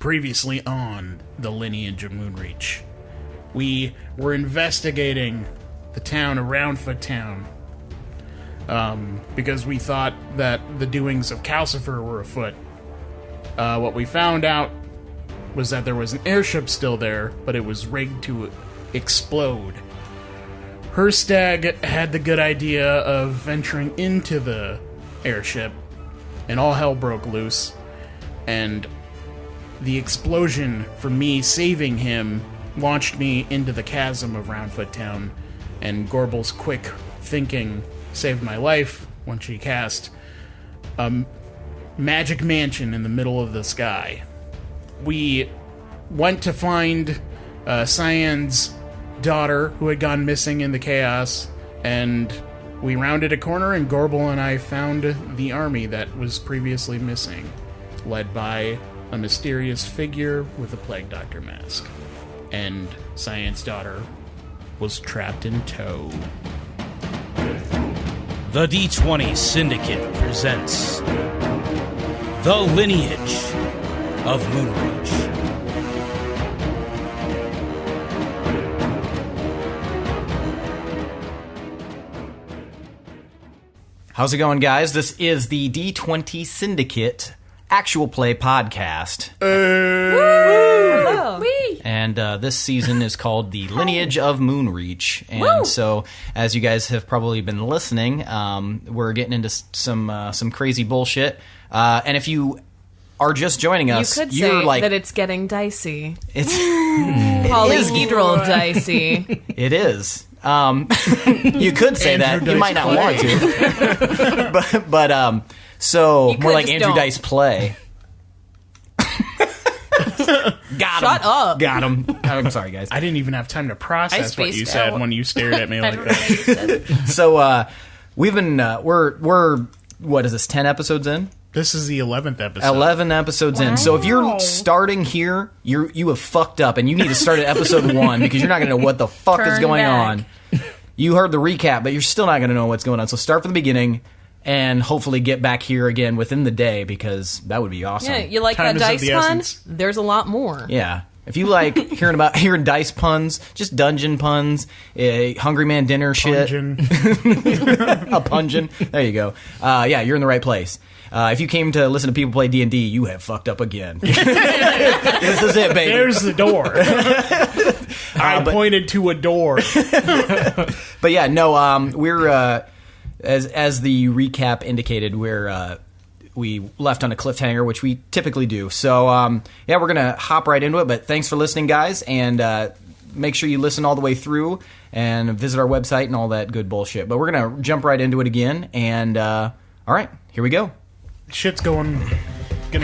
Previously on the Lineage of Moonreach, we were investigating the town of Roundfoottown because we thought that the doings of Calcifer were afoot. What we found out was that there was an airship still there, but it was rigged to explode. Herstag had the good idea of venturing into the airship, and all hell broke loose, and the explosion from me saving him launched me into the chasm of Roundfoottown, and Gorbel's quick thinking saved my life when she cast a magic mansion in the middle of the sky. We went to find Cyan's daughter, who had gone missing in the chaos, and we rounded a corner, and Gorbel and I found the army that was previously missing, led by a mysterious figure with a Plague Doctor mask. And Cyan's daughter was trapped in tow. The D20 Syndicate presents The Lineage of Moonreach. How's it going, guys? This is the D20 Syndicate actual play podcast. Hello. And this season is called the Lineage of Moonreach. And so, as you guys have probably been listening, we're getting into some crazy bullshit. And if you are just joining us, you could you're say like that it's getting dicey. It's Polyhedral dicey. It is. You could say that. You might not want to. but so more like Andrew Dice Play. Got him. Shut up. Got him. I'm sorry, guys. I didn't even have time to process what you said when you stared at me like that. So we've been we're what is this, 10 episodes in? This is the 11th episode. 11 episodes in. So if you're starting here, you have fucked up, and you need to start at episode 1 because you're not going to know what the fuck is going on. You heard the recap, but you're still not going to know what's going on. So start from the beginning and hopefully get back here again within the day, because that would be awesome. Yeah, you like that dice pun? There's a lot more. Yeah. If you like hearing dice puns, just dungeon puns, Hungry Man dinner shit. Pungin. A pungin. There you go. Yeah, you're in the right place. If you came to listen to people play D&D, you have fucked up again. This is it, baby. There's the door. I pointed to a door. But yeah, no, we're as the recap indicated, we left on a cliffhanger, which we typically do. So yeah, we're gonna hop right into it. But thanks for listening, guys, and make sure you listen all the way through and visit our website and all that good bullshit. But we're gonna jump right into it again. And all right, here we go. Shit's gonna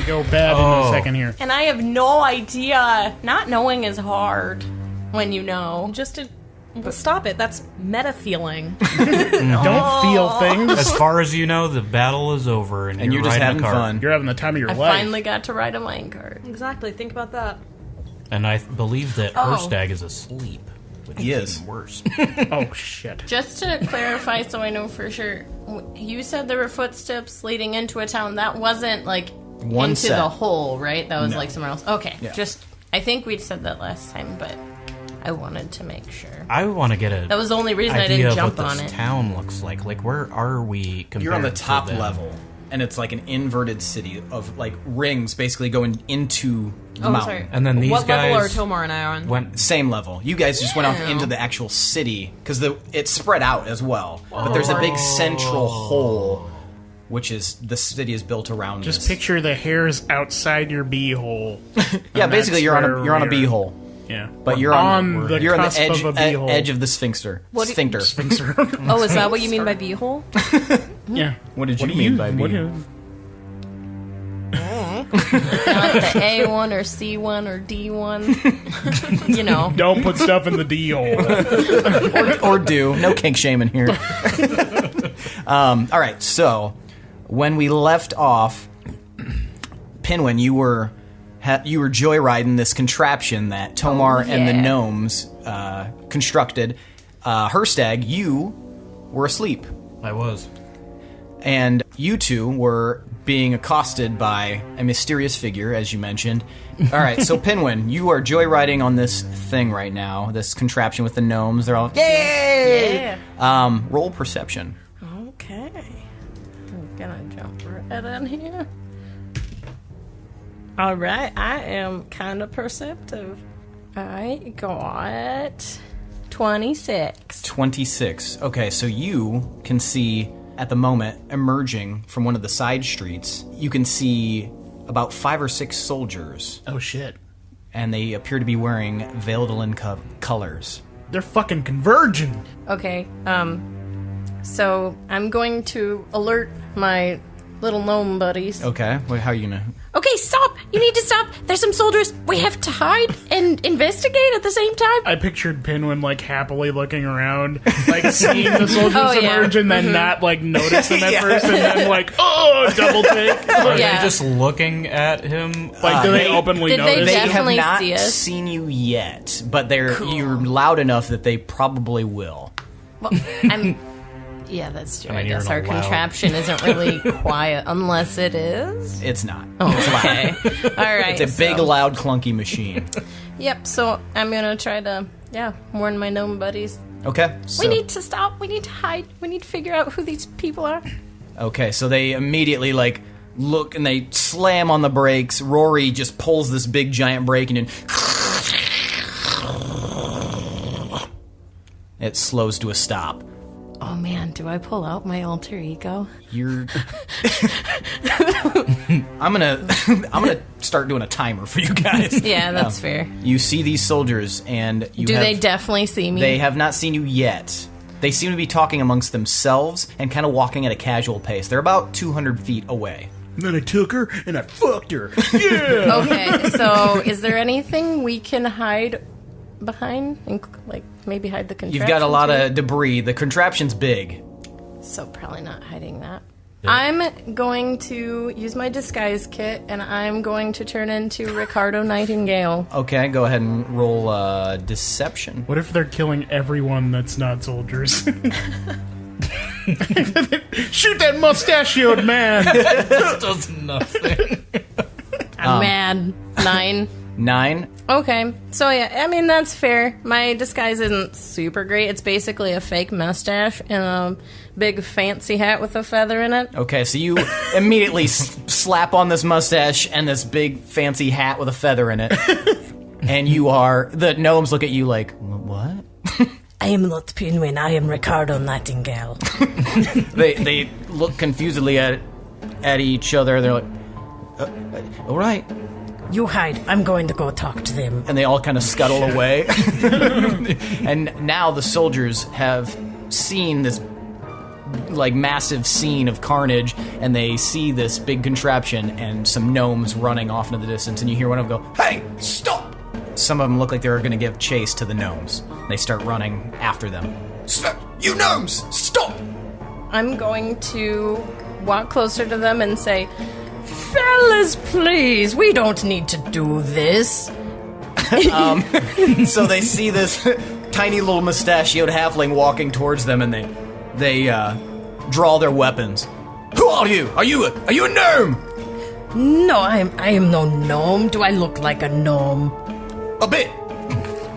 go bad in a second here. And I have no idea. Not knowing is hard when you know. Stop it. That's meta feeling. Don't feel things. As far as you know, the battle is over, and you're just having fun. You're having the time of your I life. finally got to ride a minecart. Exactly. Think about that. And I believe that Herstag is asleep. Which He is is. even worse. Oh, shit. Just to clarify so I know for sure, you said there were footsteps leading into a town. That wasn't, like, One into set. the hole, right? That was, like, somewhere else. Okay. Yeah. I think we'd said that last time, but I wanted to make sure. I want to get That was the only reason I idea didn't of jump what on this it. town looks like. Like, where are we compared You're on the to top them? level, and it's like an inverted city of like rings basically going into the mountain. Sorry. And then these what level are guys Tomar and I on? went... Same level. You guys just went off into the actual city because it's spread out as well. But there's a big central hole, which is the city is built around. Just this. picture the hairs outside your beehole. Yeah, basically you're on a beehole. Yeah. But you're on the you're on cusp the edge, of a beehole. edge of the sphincter. Sphincter. Oh, is that what you mean by beehole? Yeah. What did you mean by beehole? Not the A1 or C1 or D1. You know. Don't put stuff in the D hole. or do. No kink shaming here. All right, so when we left off, Pinwin, you were joyriding this contraption that Tomar and the gnomes constructed. Herstag, you were asleep. I was. And you two were being accosted by a mysterious figure, as you mentioned. All right, so Pinwin, you are joyriding on this thing right now, this contraption with the gnomes. They're all, yay! Yeah. Roll perception. Okay. I'm gonna jump right in here. All right, I am kind of perceptive. I got 26. 26. Okay, so you can see at the moment, emerging from one of the side streets, you can see about 5 or 6 soldiers. Oh, shit. And they appear to be wearing Vaeldelon colors. They're fucking converging. Okay, so I'm going to alert my little gnome buddies. Okay, well, how are you gonna... Okay, stop! You need to stop! There's some soldiers! We have to hide and investigate at the same time! I pictured Pinwin, like, happily looking around, like, seeing the soldiers emerge and then not, like, notice them at first, and then, like, double take. Are they just looking at him? Like, do they openly notice? They They have definitely not see us. seen you yet, but you're loud enough that they probably will. Well, yeah, that's true. I you're guess not our allowed. contraption isn't really quiet, unless it is. It's not. Okay. All right. It's a big, loud, clunky machine. Yep, so I'm going to try to, warn my gnome buddies. Okay. So, We need to stop. We need to hide. We need to figure out who these people are. Okay, so they immediately, like, look and they slam on the brakes. Rory just pulls this big, giant brake and then... It slows to a stop. Oh man, do I pull out my alter ego? You're... I'm gonna start doing a timer for you guys. Yeah, that's fair. You see these soldiers, and They definitely see me? They have not seen you yet. They seem to be talking amongst themselves and kind of walking at a casual pace. They're about 200 feet away. And then I took her and I fucked her. Yeah! Okay, so is there anything we can hide behind? And, like, maybe hide the contraption? You've got a lot too? of debris. The contraption's big. So probably not hiding that. Yeah. I'm going to use my disguise kit, and I'm going to turn into Ricardo Nightingale. Okay, go ahead and roll deception. What if they're killing everyone that's not soldiers? Shoot that mustachioed man! This does nothing. I'm mad. 9. 9. Okay, so yeah, I mean, that's fair. My disguise isn't super great. It's basically a fake mustache and a big fancy hat with a feather in it. Okay, so you immediately slap on this mustache and this big fancy hat with a feather in it. And the gnomes look at you like, what? I am not Pinwin, I am Ricardo Nightingale. They look confusedly at each other. They're like, all right. You hide, I'm going to go talk to them. And they all kind of scuttle away. And now the soldiers have seen this, like, massive scene of carnage, and they see this big contraption and some gnomes running off into the distance, and you hear one of them go, "Hey, stop!" Some of them look like they're going to give chase to the gnomes. They start running after them. "You gnomes, stop!" I'm going to walk closer to them and say, "Fellas, please, we don't need to do this." So they see this tiny little mustachioed halfling walking towards them, and they draw their weapons. "Who are you? Are you a gnome?" No, I am no gnome. Do I look like a gnome? A bit.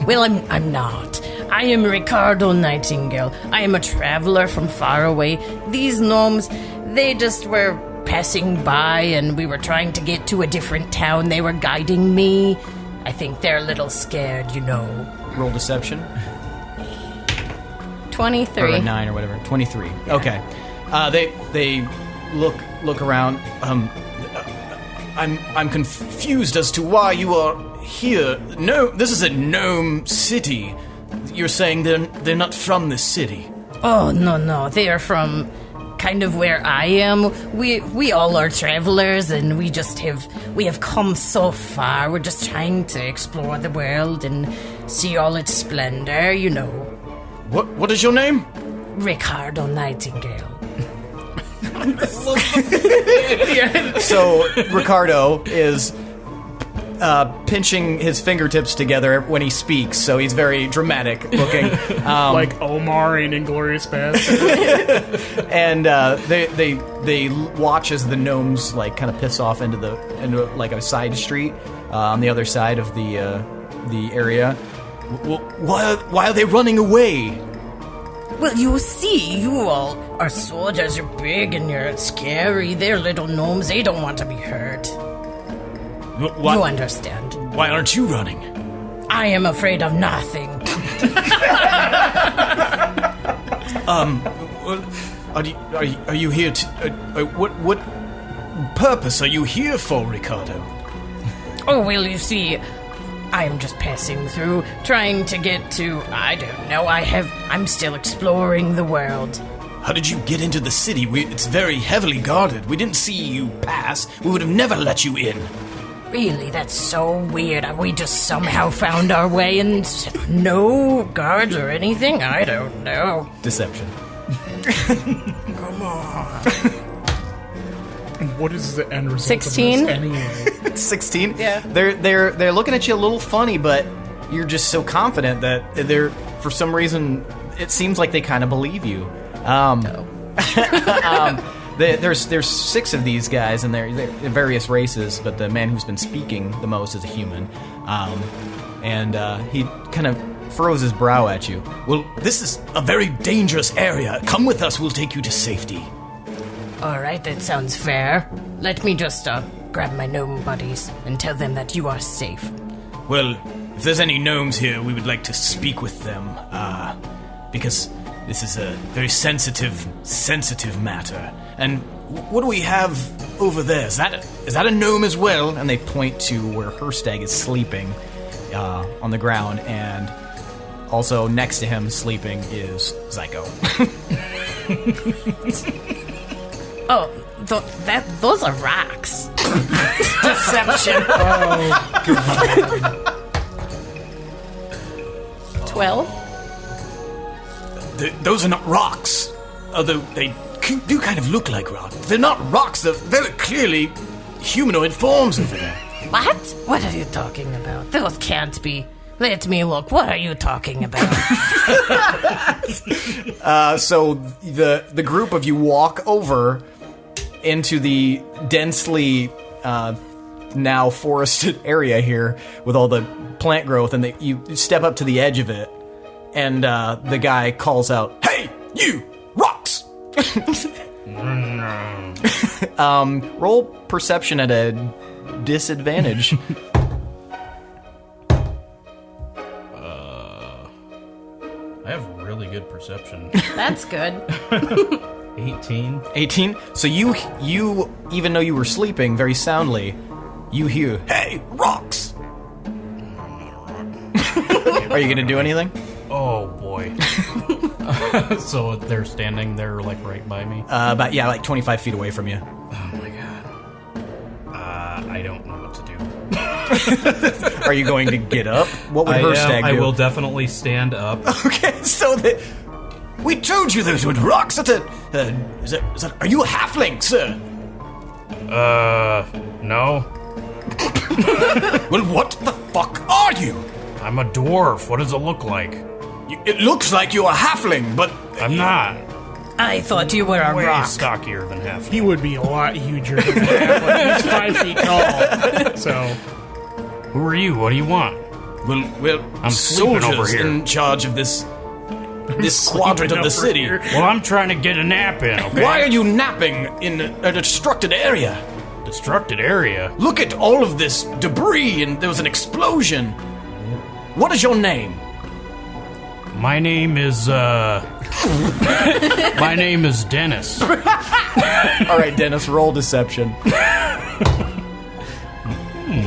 Well, I'm not. I am Ricardo Nightingale. I am a traveler from far away. These gnomes, they just were passing by, and we were trying to get to a different town. They were guiding me. I think they're a little scared, you know. Roll deception. 23. Or a 9 or whatever. 23. Yeah. Okay. They look around. I'm confused as to why you are here. No, this is a gnome city. You're saying they're not from this city. Oh, no. They are from kind of where I am. We all are travelers, and we have come so far. We're just trying to explore the world and see all its splendor, you know. What is your name? Ricardo Nightingale. So Ricardo is pinching his fingertips together when he speaks, so he's very dramatic looking. Like Omar in Inglourious Basterds. And they watch as the gnomes like kind of piss off into like a side street on the other side of the area. Why are they running away? Well, you see, you all are soldiers. You're big and you're scary. They're little gnomes. They don't want to be hurt. What? You understand. Why aren't you running? I am afraid of nothing. Are you here to... what purpose are you here for, Ricardo? Oh, well, you see, I am just passing through, trying to get to... I don't know, I'm still exploring the world. How did you get into the city? It's very heavily guarded. We didn't see you pass. We would have never let you in. Really, that's so weird. We just somehow found our way and no guards or anything? I don't know. Deception. Come on. What is the end result 16? of this anyway? 16? Yeah. They're looking at you a little funny, but you're just so confident that they're, for some reason, it seems like they kind of believe you. There's 6 of these guys, and they're various races, but the man who's been speaking the most is a human. And he kind of furrows his brow at you. Well, this is a very dangerous area. Come with us, we'll take you to safety. All right, that sounds fair. Let me just grab my gnome buddies and tell them that you are safe. Well, if there's any gnomes here, we would like to speak with them, because this is a very sensitive matter. And what do we have over there? Is that a gnome as well? And they point to where Herstag is sleeping on the ground, and also next to him sleeping is Zyko. Oh, those are rocks. Deception. 12? Those are not rocks. Although they do kind of look like rocks. They're not rocks. They're very clearly humanoid forms over there. What? What are you talking about? Those can't be. Let me look. What are you talking about? So the group of you walk over into the densely now forested area here with all the plant growth, and you step up to the edge of it, and the guy calls out, "Hey, you! Rocks!" Roll perception at a disadvantage. I have really good perception. That's good. 18. 18. So you even though you were sleeping very soundly, you hear, "Hey, rocks!" Are you gonna do anything? Oh boy. So they're standing there like right by me? Like 25 feet away from you. Oh my god. I don't know what to do. Are you going to get up? What would Herstag do? I will definitely stand up. Okay, so we told you those were rocks. Are you a halfling, sir? No. Well, what the fuck are you? I'm a dwarf. What does it look like? It looks like you're a halfling, but I'm not. I thought you were a Way rock. stockier than half. He would be a lot huger than that. Like, he's 5 feet tall. So, Who are you? What do you want? Well, I'm sleeping soldiers over here. in charge of this quadrant of the city. here. Well, I'm trying to get a nap in, okay? Why are you napping in a destructed area? Destructed area? Look at all of this debris, and there was an explosion. What is your name? My name is, my name is Dennis. All right, Dennis, roll deception.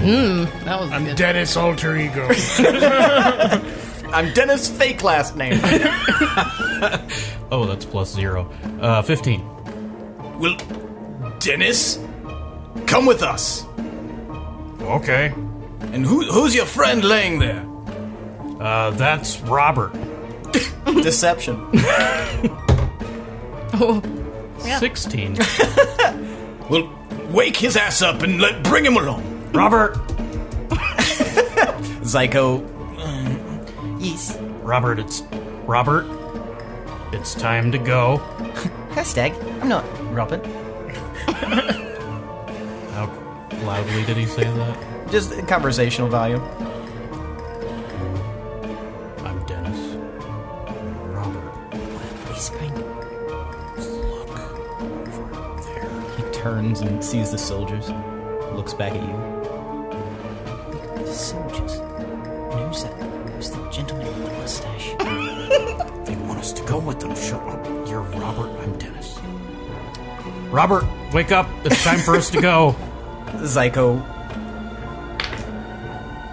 That was I'm good. Dennis alter ego. I'm Dennis, fake last name. Oh, that's +0. 15. Well, Dennis, come with us. Okay. And who's your friend laying there? That's Robert. Deception. 16. Well, wake his ass up and bring him along. Robert! Zyko. Yes. Robert, it's time to go. Hashtag. I'm not Robert. How loudly did he say that? Just conversational value. I'm Dennis. Robert. Whispering. Look over there. He turns and sees the soldiers. Looks back at you. The soldiers. And who's that? Who's the gentleman with the mustache? They want us to go with them. Shut up. You're Robert. I'm Dennis. Robert, wake up. It's time for us to go. Zyko.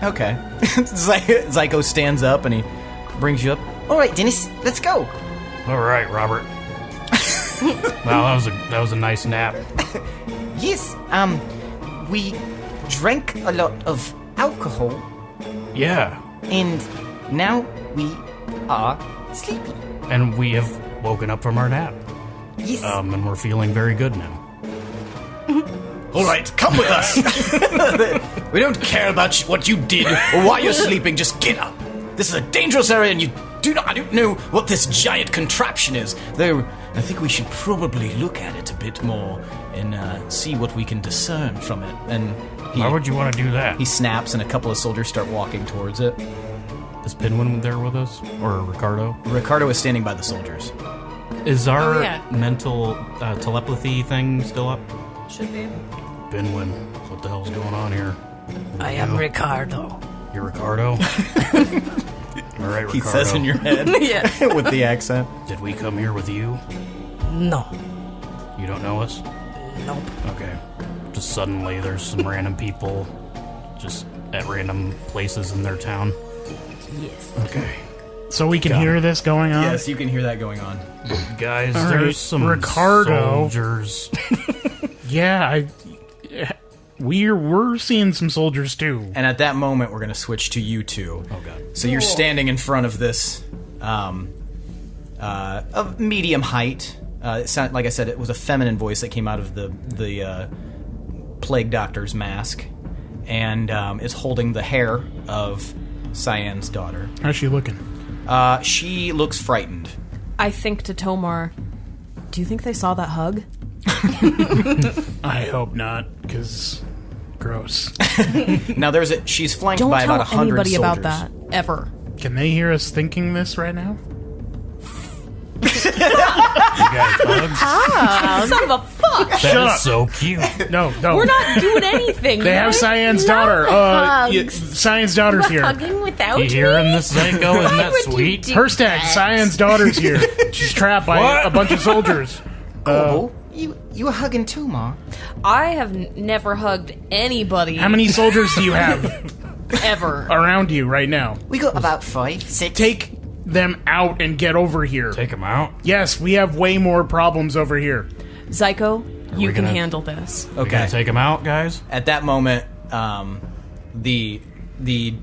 Okay. Zyko stands up and he brings you up. All right, Dennis, let's go. All right, Robert. Wow, that was a nice nap. Yes. We drank a lot of alcohol. Yeah. And now we are sleepy. And we have woken up from our nap. Yes. And we're feeling very good now. All right, come with us. We don't care about what you did or why you're sleeping. Just get up. This is a dangerous area, and I don't know what this giant contraption is. Though I think we should probably look at it a bit more and see what we can discern from it. And why would you want to do that? He snaps, and a couple of soldiers start walking towards it. Is Pinwin there with us, or Ricardo? Ricardo is standing by the soldiers. Is our mental telepathy thing still up? Should be. Pinwin, what the hell's going on here? I am Ricardo. You're Ricardo? All right, Ricardo. He says in your head with the accent. Did we come here with you? No. You don't know us? Nope. Okay. Just suddenly there's some random people just at random places in their town? Yes. Okay. So we can hear this going on? Yes, you can hear that going on. Guys, All there's right, some Ricardo. soldiers. Yeah, we're seeing some soldiers too. And at that moment, we're going to switch to you two. Oh, God. So you're standing in front of this of medium height. It sounded, like I said, it was a feminine voice that came out of the plague doctor's mask, and is holding the hair of Cyan's daughter. How's she looking? She looks frightened. I think to Tomar, do you think they saw that hug? I hope not, because gross. Now she's flanked Don't by tell about 100 anybody soldiers. about that, ever. Can they hear us thinking this right now? You guys hugs? Son of a fuck! That up. is so cute. No. We're not doing anything. They have Cyan's daughter. Cyan's daughter's here. Hugging without You hearing me? this, Zyko? Isn't that sweet? Her stack, Cyan's daughter's here. She's trapped by a bunch of soldiers. Gorbel, you were hugging Tomar. I have never hugged anybody How many soldiers do you have ever. around you right now? We got about 5, 6. Take them out and get over here. Take them out. Yes, we have way more problems over here. Zyko, you we can gonna- handle this. We gotta take them out, guys? At that moment, the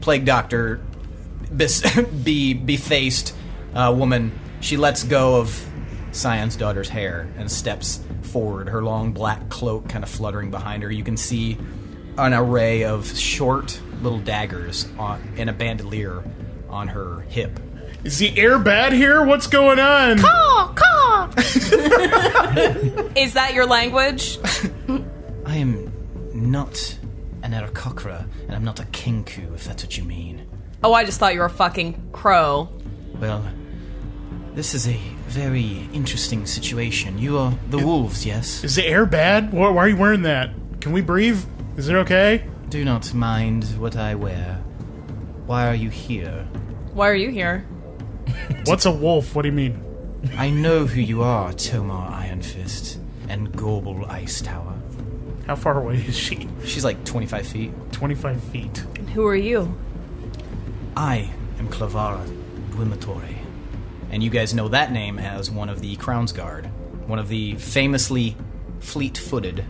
plague doctor, befaced woman, she lets go of Cyan's daughter's hair and steps forward, her long black cloak kind of fluttering behind her. You can see an array of short little daggers and a bandolier on her hip. Is the air bad here? What's going on? Caw! Is that your language? I am not an Aarakocra, and I'm not a Kinku, if that's what you mean. Oh, I just thought you were a fucking crow. Well, this is a very interesting situation. You are the wolves, yes? Is the air bad? Why are you wearing that? Can we breathe? Is it okay? Do not mind what I wear. Why are you here? Why are you here? What's a wolf? What do you mean? I know who you are, Tomar Ironfist, and Gorbel Icetower. How far away is she? She's like 25 feet. 25 feet. Who are you? I am Clavara Dwimatory. And you guys know that name as one of the Crownsguard. One of the famously fleet-footed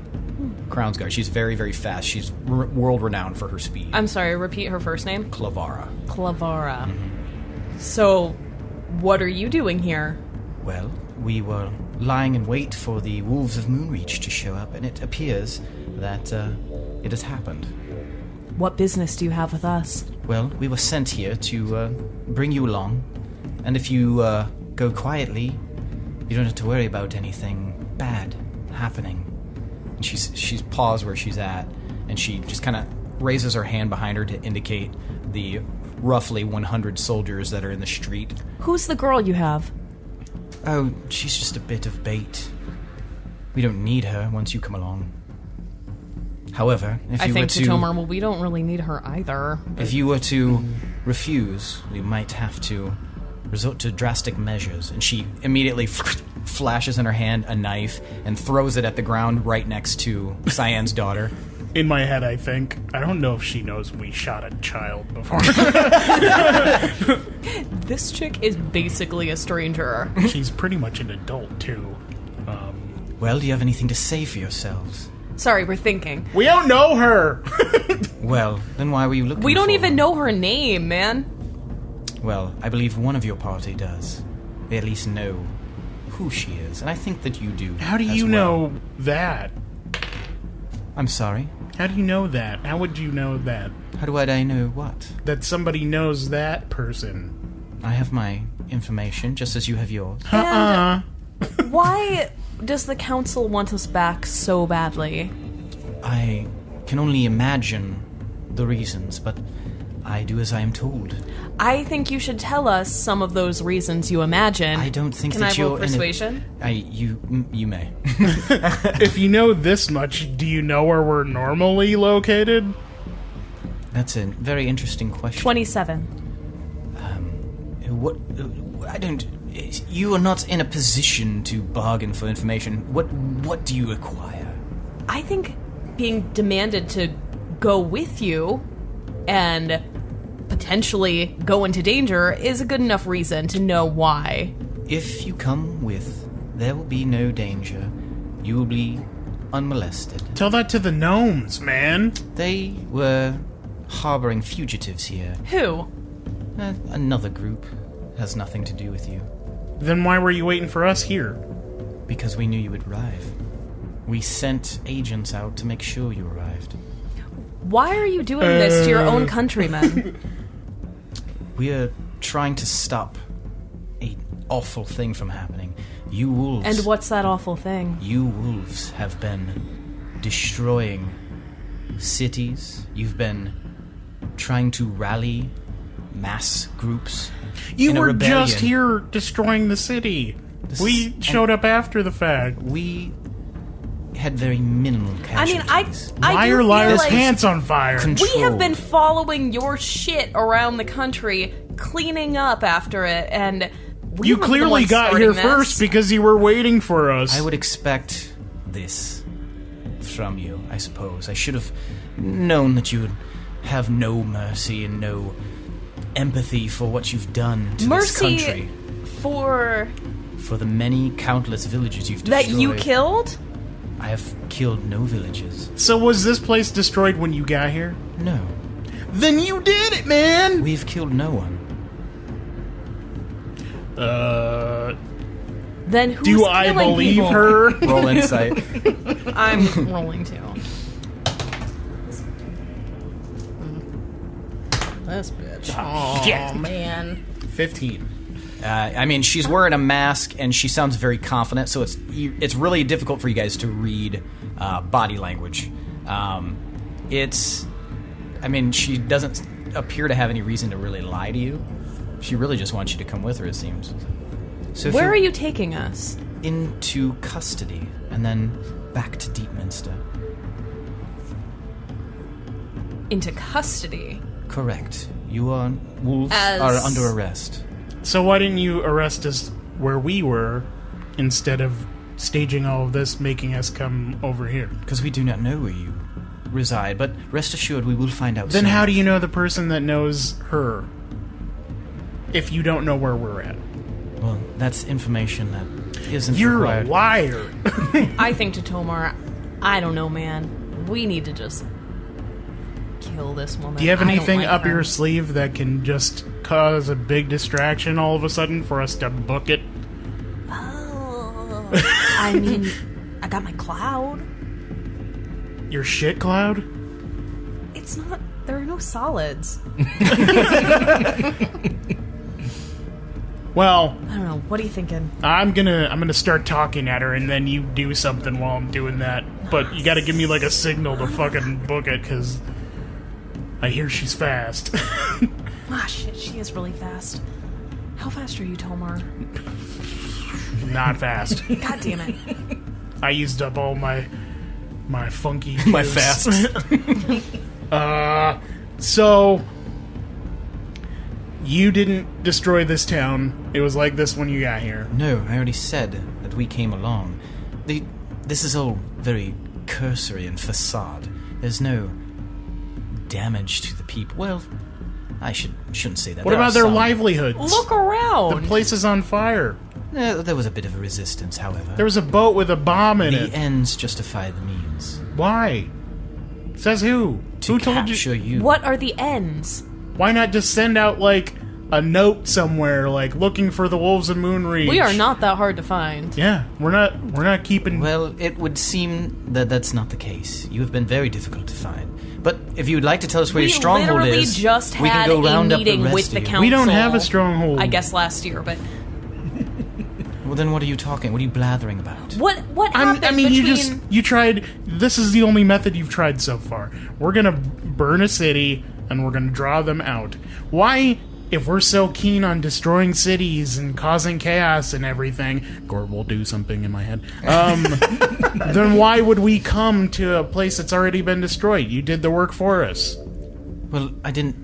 Crownsguard. She's very, very fast. She's world-renowned for her speed. I'm sorry, repeat her first name. Clavara. Clavara. So, what are you doing here? Well, we were lying in wait for the Wolves of Moonreach to show up, and it appears that it has happened. what business do you have with us? Well, we were sent here to bring you along, and if you go quietly, you don't have to worry about anything bad happening. And she's paused where she's at, and she just kind of raises her hand behind her to indicate the roughly 100 soldiers that are in the street. Who's the girl you have? Oh, she's just a bit of bait. We don't need her once you come along. However, if you were to... Tomar, well, we don't really need her either. If you were to refuse, we might have to resort to drastic measures. And she immediately flashes in her hand a knife and throws it at the ground right next to Cyan's daughter. In my head, I think, I don't know if she knows we shot a child before. This chick is basically a stranger. She's pretty much an adult, too. Well, do you have anything to say for yourselves? Sorry, we're thinking. We don't know her! Well, then why were you looking We don't for even her? know her name, man. Well, I believe one of your party does. They at least know who she is, and I think that you do. How do you well. know that? I'm sorry? How do you know that? How would you know that? How do I know what? That somebody knows that person. I have my information, just as you have yours. And why does the council want us back so badly? I can only imagine the reasons, but I do as I am told. I think you should tell us some of those reasons you imagine. I don't think Can that I roll you're persuasion? You may. If you know this much, do you know where we're normally located? That's a very interesting question. 27. What? I don't. You are not in a position to bargain for information. What do you require? I think being demanded to go with you and potentially go into danger is a good enough reason to know why. If you come with, there will be no danger. You will be unmolested. Tell that to the gnomes, man. They were harboring fugitives here. Who? Another group. Has nothing to do with you. Then why were you waiting for us here? Because we knew you would arrive. We sent agents out to make sure you arrived. Why are you doing this to your own countrymen? We are trying to stop an awful thing from happening. You wolves... And what's that awful thing? You wolves have been destroying cities. You've been trying to rally mass groups. You in a were rebellion. just here destroying the city. We showed up after the fact. We had very minimal I mean, casualties. Why do are feel Liar's like pants on fire? we have been following your shit around the country, cleaning up after it, and we You were the clearly ones got here starting this. first because you were waiting for us. I would expect this from you, I suppose. I should have known that you would have no mercy and no empathy for what you've done to this country. for For the many countless villages you've destroyed. that you killed? I have killed no villages. So was this place destroyed when you got here? No. Then you did it, man! We've killed no one. Then who's Do I killing believe people? her? Roll insight. I'm rolling too. This bitch. Shit. Oh, man. 15. I mean, she's wearing a mask, and she sounds very confident, so it's really difficult for you guys to read body language. I mean, she doesn't appear to have any reason to really lie to you. She really just wants you to come with her, it seems. So Where are you taking us? into custody, and then back to Deepminster. Into custody. Correct. You are... Wolves As- are under arrest. So why didn't you arrest us where we were instead of staging all of this, making us come over here? Because we do not know where you reside, but rest assured we will find out Then soon. how do you know the person that knows her if you don't know where we're at? Well, that's information that isn't You're required. a liar. I think to Tomar, I don't know, man. We need to just kill this woman. Do you have I don't anything like up her. your sleeve that can just cause a big distraction all of a sudden for us to book it? Oh, I mean, I got my cloud. Your shit cloud? It's not. solids. Well, I don't know. What are you thinking? I'm gonna start talking at her, and then you do something while I'm doing that. But you gotta give me like a signal to fucking book it, because I hear she's fast. Ah, shit, she is really fast. How fast are you, Tomar? Not fast. God damn it. I used up all my funky My juice. fast. So you didn't destroy this town. It was like this when you got here. No, I already said that we came along. This is all very cursory and facade. There's no damage to the people. Well, I shouldn't say that. What There about are their some. livelihoods? Look around. The place is on fire. There was a bit of a resistance, however. There was a boat with a bomb in The it. ends justify the means. Why? Says who? To Who told capture you. What are the ends? Why not just send out, like, a note somewhere, like, looking for the Wolves of Moonreach? We are not that hard to find. Yeah, we're not keeping... Well, it would seem that that's not the case. You have been very difficult to find. But if you would like to tell us where your stronghold literally is, just we can had go a round up the meeting rest with of the you. council. We don't have a stronghold. I guess last year, but Well, then what are you talking? What are you blathering about? what happened I mean, between... you tried... This is the only method you've tried so far. We're gonna burn a city, and we're gonna draw them out. Why, if we're so keen on destroying cities and causing chaos and everything... Gorbel will do something in my head. Then why would we come to a place that's already been destroyed? You did the work for us. Well, I didn't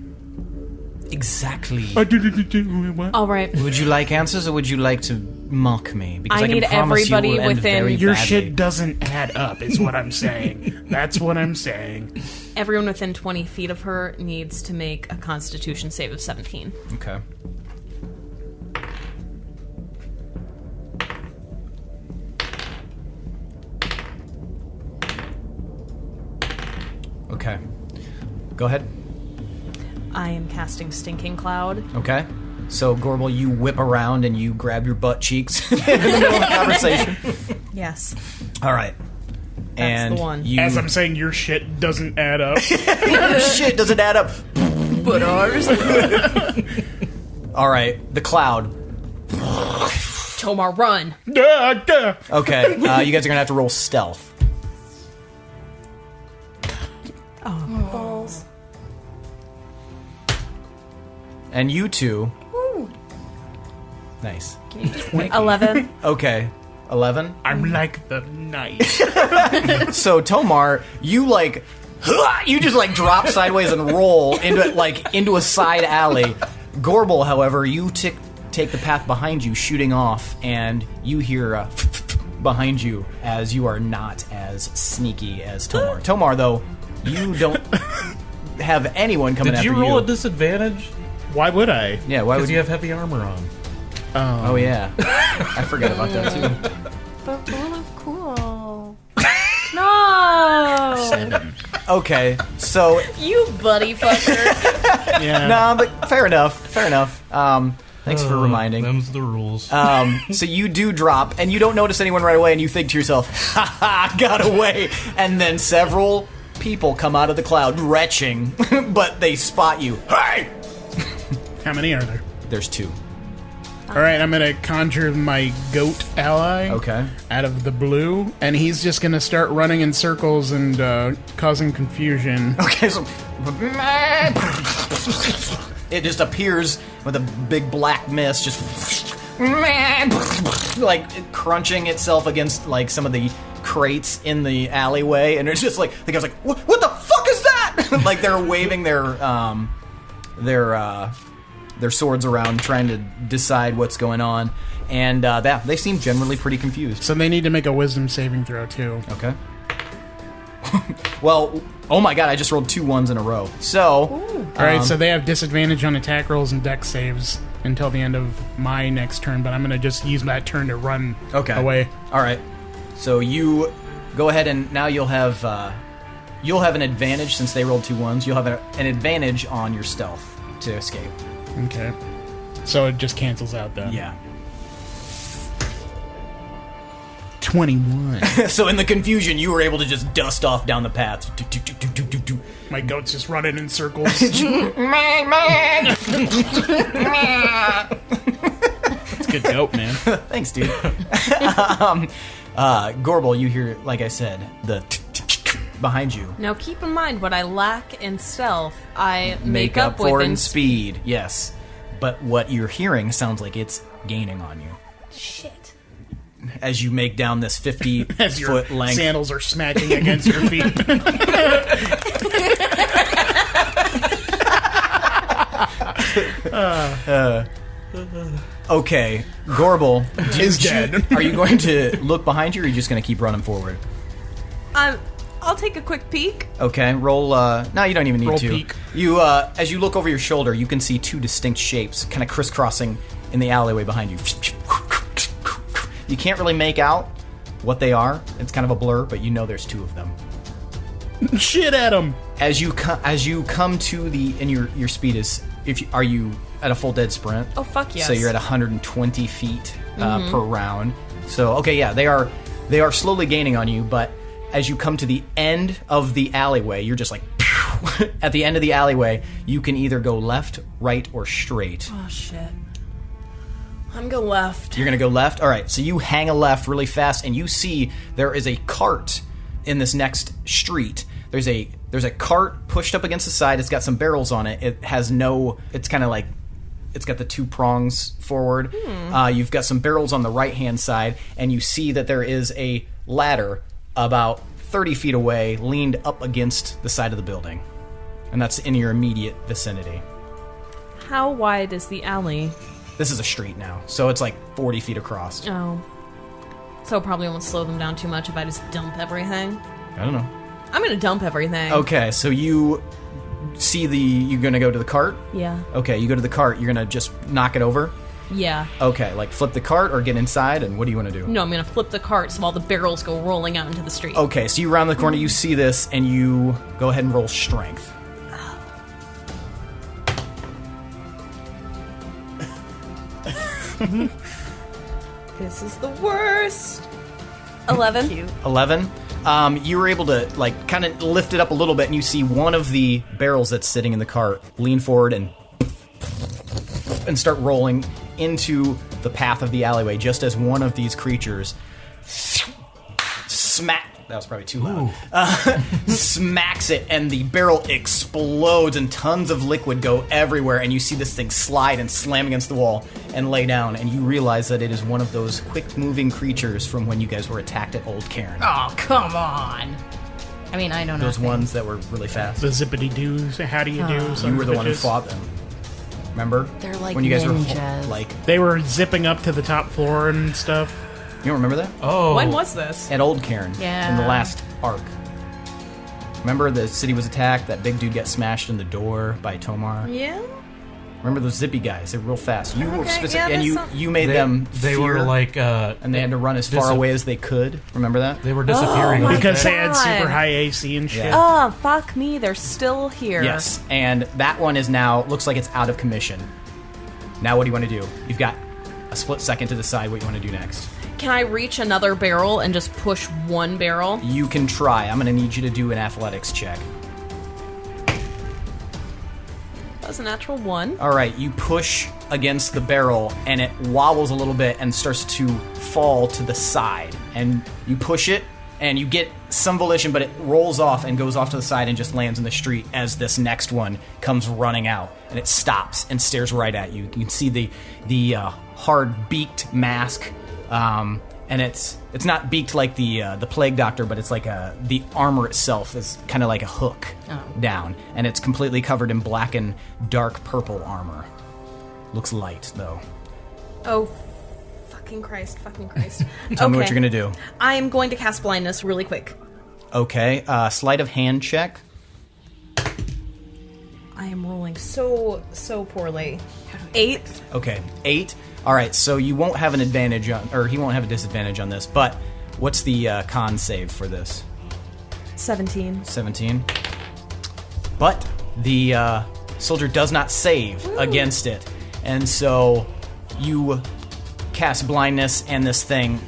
exactly... What? All right. Would you like answers, or would you like to mock me? Because I can need promise everybody you will end within- very Your badly. shit doesn't add up, is what I'm saying. That's what I'm saying. Everyone within 20 feet of her needs to make a Constitution save of 17. Okay. Okay. Go ahead. I am casting Stinking Cloud. Okay. So, Gorbel, you whip around and you grab your butt cheeks in the middle of the conversation. Yes. All right. And the one. you... As I'm saying, your shit doesn't add up. Shit doesn't add up. But ours. All right. The cloud. Tomar, run. Okay. You guys are going to have to roll stealth. Oh, balls. And you two... Nice. 11. Okay. 11. I'm like the knight. So Tomar, you just drop sideways and roll into a side alley. Gorbel, however, you take the path behind you, shooting off, and you hear behind you as you are not as sneaky as Tomar. Tomar, though, you don't have anyone coming Did after you you. roll a disadvantage? Why would I? Yeah, why would Because you have heavy armor on. Oh yeah, I forgot about that too. But full of cool. No! 7. Okay, so You buddy fucker. Yeah. nah, but fair enough. Thanks for reminding. Them's the rules. So you do drop, and you don't notice anyone right away, and you think to yourself, "Ha ha, got away!" And then several people come out of the cloud, retching, but they spot you. Hey! How many are there? There's 2. All right, I'm gonna conjure my goat ally. Okay. Out of the blue, and he's just gonna start running in circles and causing confusion. Okay, so it just appears with a big black mist, just like crunching itself against some of the crates in the alleyway, and it's just the guy's like, "What the fuck is that?" Like they're waving their swords around, trying to decide what's going on, and they seem generally pretty confused. So they need to make a wisdom saving throw too. Okay. Well, oh my god, I just rolled 2 1s in a row. So, All right, so they have disadvantage on attack rolls and dex saves until the end of my next turn, but I'm gonna just use that turn to run away. All right. So you go ahead, and now you'll have an advantage since they rolled 2 1s. You'll have an advantage on your stealth to escape. Okay. So it just cancels out then. Yeah. 21. So in the confusion, you were able to just dust off down the path. My goat's just running in circles. It's a good goat, man. Thanks, dude. Gorbel, you hear, like I said, the behind you. Now keep in mind, what I lack in stealth, I Make up for in speed. Yes. But what you're hearing sounds like it's gaining on you. Shit. As you make down this 50-foot As your length. sandals are smacking against your feet. Okay, Gorbel Is dead. Are you going to look behind you, or are you just going to keep running forward? I'll take a quick peek. Okay, roll. No, you don't even need Roll to. peek. You, as you look over your shoulder, you can see two distinct shapes, kind of crisscrossing in the alleyway behind you. You can't really make out what they are. It's kind of a blur, but you know there's two of them. Shit at him. As you come to the, and your speed is, are you at a full dead sprint? Oh, fuck yes. So you're at 120 feet per round. So okay, yeah, they are slowly gaining on you, but as you come to the end of the alleyway, you're just like at the end of the alleyway. You can either go left, right, or straight. Oh shit. I'm going left. You're gonna go left. All right. So you hang a left really fast, and you see there is a cart in this next street. There's a cart pushed up against the side. It's got some barrels on it. It has no. It's kind of like. It's got the two prongs forward. You've got some barrels on the right-hand side, and you see that there is a ladder about 30 feet away, leaned up against the side of the building. And that's in your immediate vicinity. How wide is the alley? This is a street now, so it's like 40 feet across. Oh. So it probably won't slow them down too much if I just dump everything. I don't know. I'm gonna dump everything. Okay, so you see you're gonna go to the cart? Yeah. Okay, you go to the cart, you're gonna just knock it over? Yeah. Okay, like flip the cart or get inside, and what do you want to do? No, I'm gonna flip the cart so all the barrels go rolling out into the street. Okay, so you round the corner, you see this, and you go ahead and roll strength. This is the worst. 11. 11. You were able to like kind of lift it up a little bit, and you see one of the barrels that's sitting in the cart lean forward and start rolling into the path of the alleyway, just as one of these creatures smack. That was probably too loud. Smacks it, and the barrel explodes, and tons of liquid go everywhere, and you see this thing slide and slam against the wall and lay down, and you realize that it is one of those quick-moving creatures from when you guys were attacked at Old Cairn. Oh, come on. I mean, I don't know. Those ones that were really fast. The zippity-doos, how do you do? You were the one who fought them. Remember? They're like when you guys ninjas. were like, They were zipping up to the top floor and stuff. you don't remember that? Oh. When was this? At Old Cairn. Yeah. In the last arc. Remember the city was attacked? That big dude got smashed in the door by Tomar? Yeah. Remember those zippy guys? They're real fast. You were Okay, specific, yeah, and that's you made them They fear, were like, and they had to run as far away as they could. Remember that? they were disappearing. Oh my Because they had God. super high AC and shit. Yeah. Oh, fuck me. They're still here. Yes, and that one is now, looks like it's out of commission. Now what do you want to do? You've got a split second to decide what you want to do next. Can I reach another barrel and just push one barrel? You can try. I'm going to need you to do an athletics check. That was a natural 1. All right, you push against the barrel, and it wobbles a little bit and starts to fall to the side. And you push it, and you get some volition, but it rolls off and goes off to the side and just lands in the street as this next one comes running out. And it stops and stares right at you. You can see the hard beaked mask, and it's not beaked like the plague doctor, but it's like the armor itself is kind of like a hook down, and it's completely covered in black and dark purple armor. Looks light though. Oh, fucking Christ. Tell me what you're gonna do. I'm going to cast blindness really quick. Okay, sleight of hand check. I am rolling so poorly. 8. Okay, 8. All right, so you won't have an advantage on, or he won't have a disadvantage on this. But what's the con save for this? 17. 17. But the soldier does not save against it, and so you cast blindness, and this thing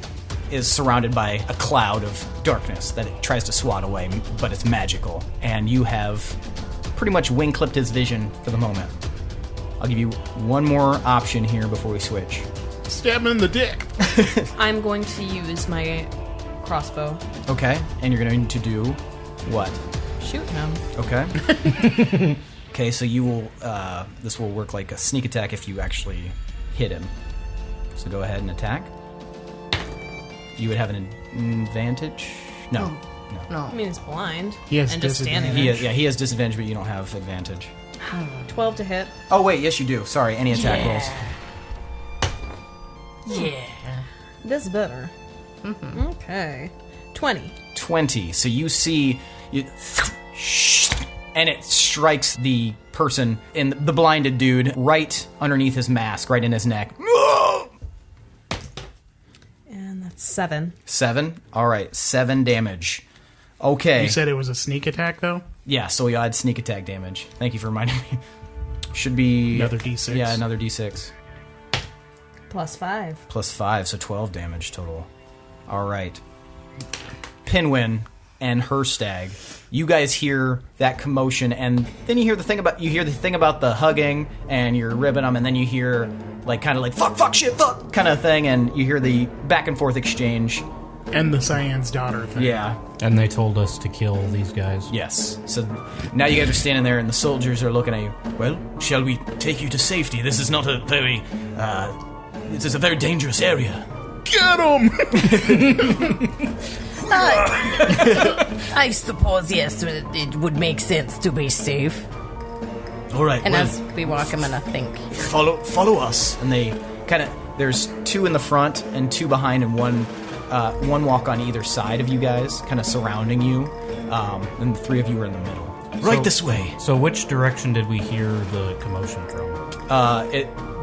is surrounded by a cloud of darkness that it tries to swat away, but it's magical. And you have pretty much wing-clipped his vision for the moment. I'll give you one more option here before we switch. Stab him in the dick. I'm going to use my crossbow. Okay, and you're going to do what? Shoot him. Okay. Okay, so you will, this will work like a sneak attack if you actually hit him. So go ahead and attack. You would have an advantage? No. I mean, he's blind. He has and just standing disadvantage. there. He has disadvantage, but you don't have advantage. 12 to hit. Oh, wait, yes, you do. Sorry, any attack rolls. Yeah. This is better. Mm-hmm. Okay. 20. 20. So you see, and it strikes the person, in the blinded dude, right underneath his mask, right in his neck. And that's 7. 7? All right, 7 damage. Okay. You said it was a sneak attack, though? Yeah, so we add sneak attack damage. Thank you for reminding me. Should be... Another D6. Yeah, another D6. Plus 5. Plus 5, so 12 damage total. All right. Pinwin and Herstag, you guys hear that commotion, and then you hear the thing about the hugging, and you're ribbing them, and then you hear like kind of like fuck shit fuck kind of thing, and you hear the back and forth exchange. And the Cyan's daughter thing. Yeah. And they told us to kill these guys. Yes. So now you guys are standing there, and the soldiers are looking at you. Well, shall we take you to safety? This is not a very, this is a very dangerous area. Get him! I suppose, yes, it would make sense to be safe. All right. And well, as we walk, I'm gonna think. follow us. And they kind of, there's 2 in the front and 2 behind, and one walk on either side of you guys, kind of surrounding you, and the 3 of you are in the middle. Right this way. So which direction did we hear the commotion from?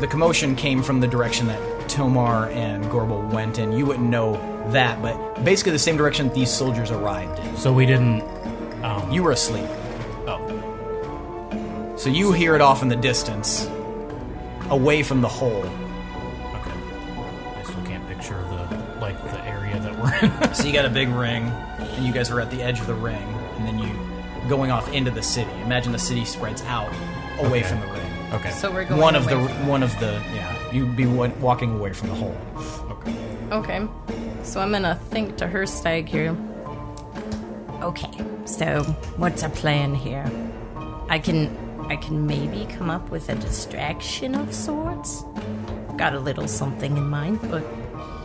The commotion came from the direction that Tomar and Gorbel went in. You wouldn't know that, but basically the same direction that these soldiers arrived in. So we didn't... You were asleep. Oh. So you hear it off in the distance, away from the hole. Okay. I still can't picture the area that we're in. So you got a big ring, and you guys are at the edge of the ring, and then you going off into the city. Imagine the city spreads out away from the ring. Okay. So we're going One of away the you'd be walking away from the hole. Okay. Okay. So I'm gonna think to Herstag here. Okay, so what's our plan here? I can maybe come up with a distraction of sorts. Got a little something in mind, but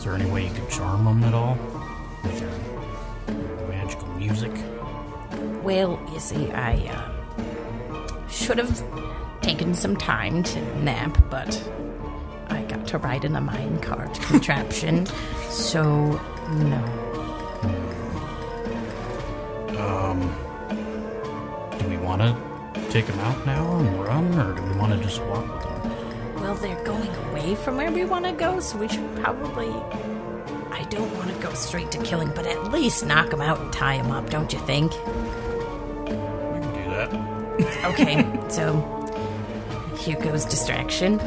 Is there any way you could charm them at all? With your magical music? Well, you see, I should have taken some time to nap, but I got to ride in a minecart contraption, so no. Do we want to take them out now and run, or do we want to just walk with them? Well, they're going away from where we want to go, so we should probably... I don't want to go straight to killing, but at least knock them out and tie them up, don't you think? We can do that. Okay, so here goes distraction.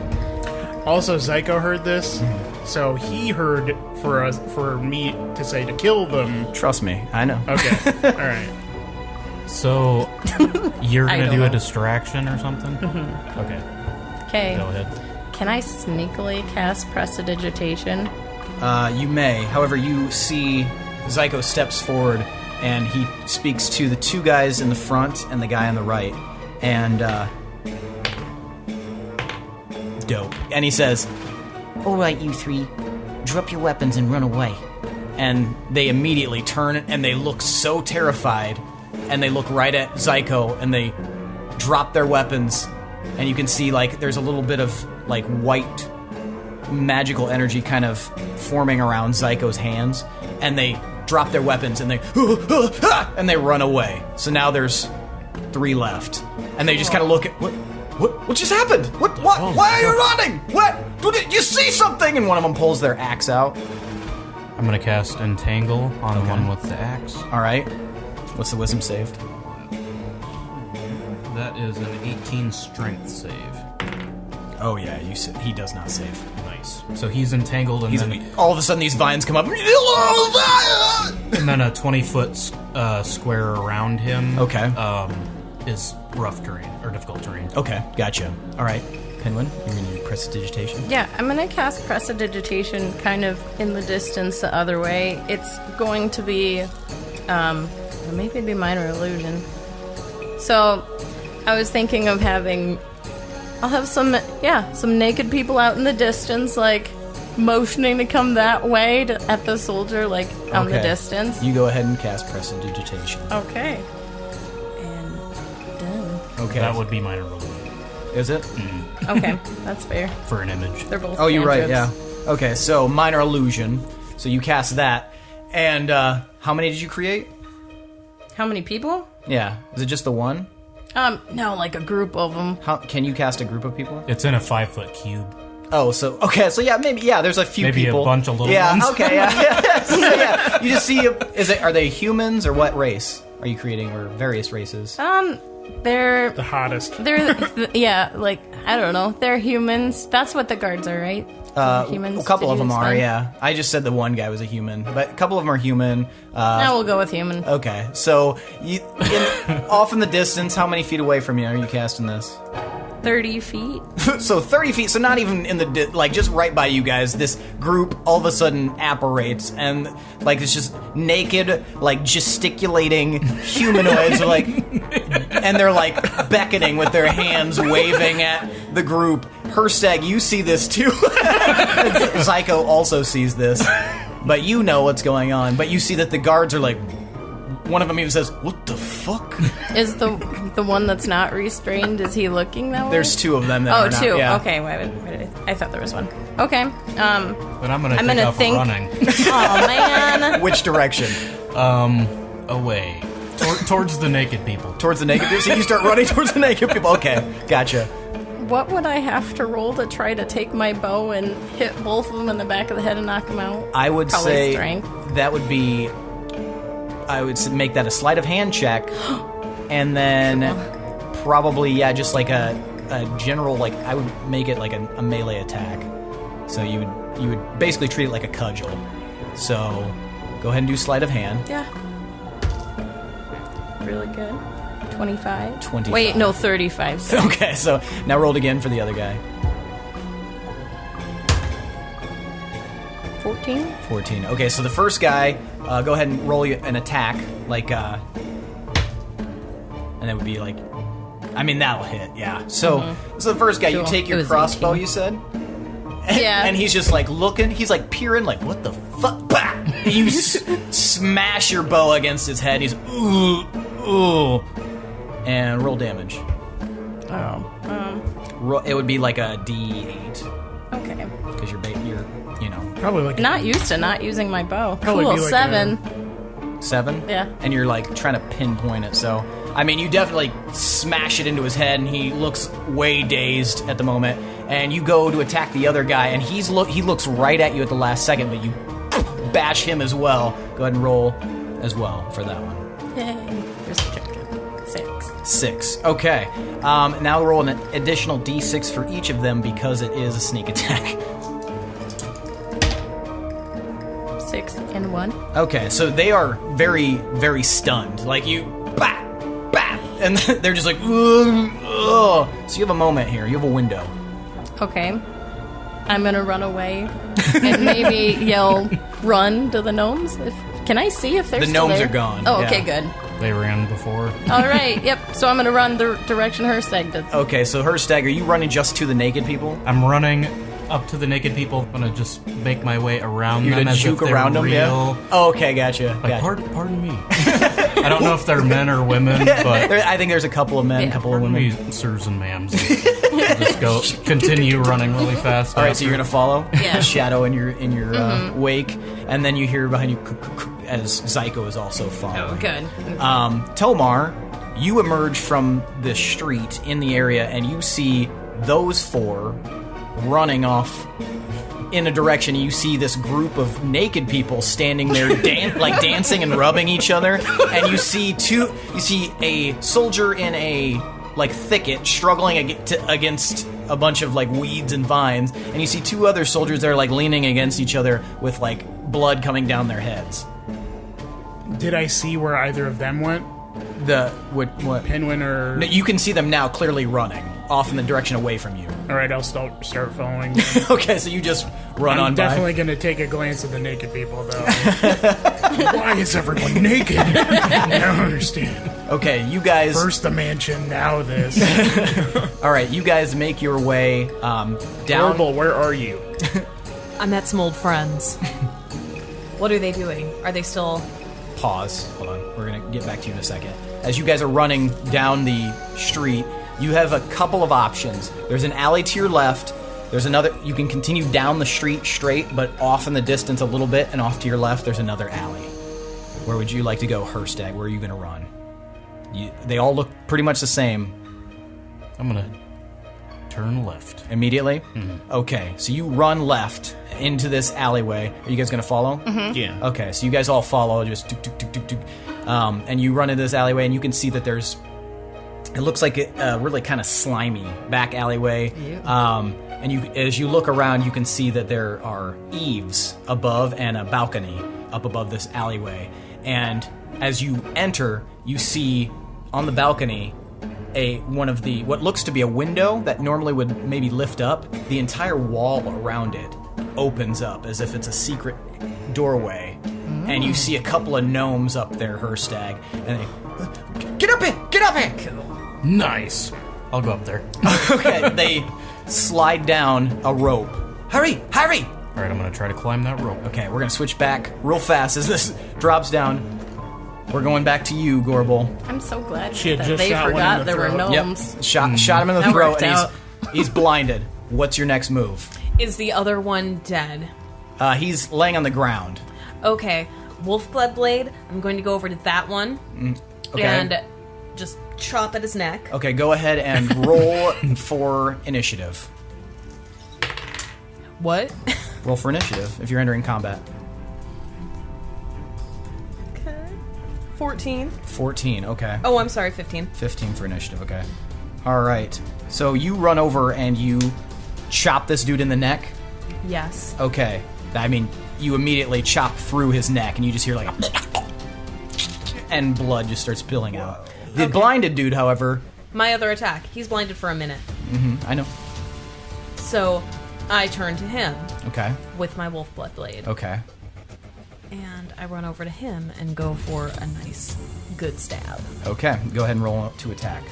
Also, Zyko heard this, so he heard for me to say to kill them. Trust me, I know. Okay, all right. So, you're I going to don't do know. a distraction or something? Okay, okay. go ahead. Can I sneakily cast Prestidigitation? You may. However, you see Zyko steps forward, and he speaks to the 2 guys in the front and the guy on the right. And, dope. And he says, "All right, you 3, drop your weapons and run away." And they immediately turn, and they look so terrified, and they look right at Zyko, and they drop their weapons, and you can see, like, there's a little bit of, like, white magical energy kind of forming around Zyko's hands, and they drop their weapons, and they and they run away. So now there's 3 left, and they just kind of look at what just happened? Why are you running? What? Did you see something? And one of them pulls their axe out. I'm going to cast Entangle on the one with the axe. All right. What's the wisdom save? That is an 18 strength save. Oh yeah, he does not save. Nice. So he's entangled, and then All of a sudden these vines come up. and then a 20-foot square around him. Okay. Is rough terrain or difficult terrain. Okay, gotcha. All right, Pinwin, you're going to do prestidigitation. Yeah, I'm gonna cast prestidigitation kind of in the distance the other way. It's going to be, maybe it'd be minor illusion. So, I was thinking of I'll have some naked people out in the distance, like, motioning to come that way at the soldier, like, on the distance. You go ahead and cast prestidigitation. Okay. And done. Okay. That would be minor illusion Is it? Okay, that's fair. for an image. They're both Oh, you're right, cantrips. yeah. Okay, so minor illusion. So you cast that. And how many did you create? How many people? Yeah. Is it just the one? No, like a group of them. Can you cast a group of people? It's in a 5-foot cube. Oh, so okay, so yeah, maybe there's a few Maybe people. a bunch of little yeah, ones. okay, yeah. So, yeah. You just see are they humans or what race are you creating, or various races? They're The hottest. yeah, like I don't know. They're humans. That's what the guards are, right? Humans. A couple Did of you them are, explain? yeah. I just said the one guy was a human, but a couple of them are human. Now we'll go with human. Okay, so off in the distance, how many feet away from you are you casting this? 30 feet. So 30 feet, so not even in the, just right by you guys, this group all of a sudden apparates, and, like, it's just naked, like, gesticulating humanoids, like, and they're, like, beckoning with their hands, waving at the group. Herstag, you see this, too. Zyko also sees this, but you know what's going on, but you see that the guards are, like, one of them even says, "What the fuck?" Is the one that's not restrained, is he looking that way? There's two of them that are not, two. yeah. Okay, wait, I thought there was one. Okay. But I'm gonna take gonna off think- running. Oh, man. Which direction? Away. Towards the naked people. Towards the naked people? So you start running towards the naked people. Okay, gotcha. What would I have to roll to try to take my bow and hit both of them in the back of the head and knock them out? I would Probably say strength. that would be... I would make that a sleight of hand check, and then probably, just like a general, like, I would make it like a melee attack. So you would basically treat it like a cudgel. So go ahead and do sleight of hand. Yeah. Really good. 25. 25. Wait, no, 35. So Okay, so now roll it again for the other guy. 14. 14. Okay, so the first guy, go ahead and roll an attack, like, and it would be like, I mean, that'll hit, yeah. So, so the first guy, you Cool. take It your was crossbow, 18. you said? Yeah. And he's just like looking, he's like peering, like, what the fuck? Bah! And you smash your bow against his head, he's, ooh, and roll damage. It would be like a D8, Okay. because you're, Probably like Not used to not using my bow. Probably Cool, be like 7. 7? Yeah. And you're like trying to pinpoint it, so I mean you definitely smash it into his head and he looks way dazed at the moment, and you go to attack the other guy and he looks right at you at the last second, but you bash him as well. Go ahead and roll as well for that one. Yay. Just checking. 6. 6. Okay. Now roll an additional D6 for each of them because it is a sneak attack. 6 and 1. Okay, so they are very, very stunned. Like you, bap, bap, and they're just like, ugh, ugh. So you have a moment here. You have a window. Okay. I'm gonna run away and maybe yell, "Run!" to the gnomes. Can I see if they're The still gnomes there? are gone, Oh, yeah. okay, good. They ran before. All right, yep. So I'm gonna run the direction Herstag did. Okay, so Herstag, are you running just to the naked people? I'm running up to the naked people. I'm gonna just make my way around You're them gonna as juke if they're around them, real. yeah? Oh, okay, gotcha. Like, gotcha. pardon me. I don't know if they're men or women, but I think there's a couple of men, a Yeah. couple of pardon women. me, sirs and ma'ams. Just continue running really fast. All right, so you're gonna follow Yeah. the shadow in your wake, and then you hear behind you as Zyko is also following. Oh, good. Tomar, you emerge from the street in the area, and you see those four running off in a direction. You see this group of naked people standing there, like dancing and rubbing each other, and you see a soldier in a thicket struggling against a bunch of like weeds and vines, and you see two other soldiers that are like leaning against each other with like blood coming down their heads. Did I see where either of them went? What? Pinwin or... No, you can see them now clearly running off in the direction away from you. All right, I'll start following them. Okay, so you just run on I'm by. definitely going to take a glance at the naked people, though. Why is everyone naked? I don't understand. Okay, you guys... First the mansion, now this. All right, you guys make your way down... Gorbel, where are you? I met some old friends. What are they doing? Are they still... Pause. Hold on. We're going to get back to you in a second. As you guys are running down the street, you have a couple of options. There's an alley to your left. There's another... You can continue down the street straight, but off in the distance a little bit, and off to your left, there's another alley. Where would you like to go, Herstag? Where are you going to run? They all look pretty much the same. I'm gonna turn left. Immediately? Mm-hmm. Okay, so you run left into this alleyway. Are you guys going to follow? Mm-hmm. Yeah. Okay, so you guys all follow, just tuk, tuk, tuk, tuk, tuk. And you run into this alleyway, and you can see that there's... It looks like a really kind of slimy back alleyway. And as you look around, you can see that there are eaves above and a balcony up above this alleyway. And as you enter, you see on the balcony what looks to be a window that normally would maybe lift up. The entire wall around it opens up as if it's a secret doorway. And you see a couple of gnomes up there, Herstag, and they... Get up here! Nice. I'll go up there. Okay, they slide down a rope. Hurry! All right, I'm gonna try to climb that rope. Okay, we're gonna switch back real fast as this drops down. We're going back to you, Gorbel. I'm so glad She had that just they shot one in forgot the there were throat. gnomes. Shot him in the That throat, worked and out. he's blinded. What's your next move? Is the other one dead? He's laying on the ground. Okay, Wolfblood Blade. I'm going to go over to that one Okay. and just chop at his neck. Okay, go ahead and roll for initiative. What? Roll for initiative if you're entering combat. Okay. 14. 14, okay. Oh, I'm sorry, 15. 15 for initiative, okay. All right. So you run over and you chop this dude in the neck. Yes. Okay. I mean, you immediately chop through his neck and you just hear like a... and blood just starts spilling out. The blinded dude, however... My other attack. He's blinded for a minute. I know. So I turn to him Okay. with my Wolfblood Blade. Okay. And I run over to him and go for a nice, good stab. Okay. Go ahead and roll to attack.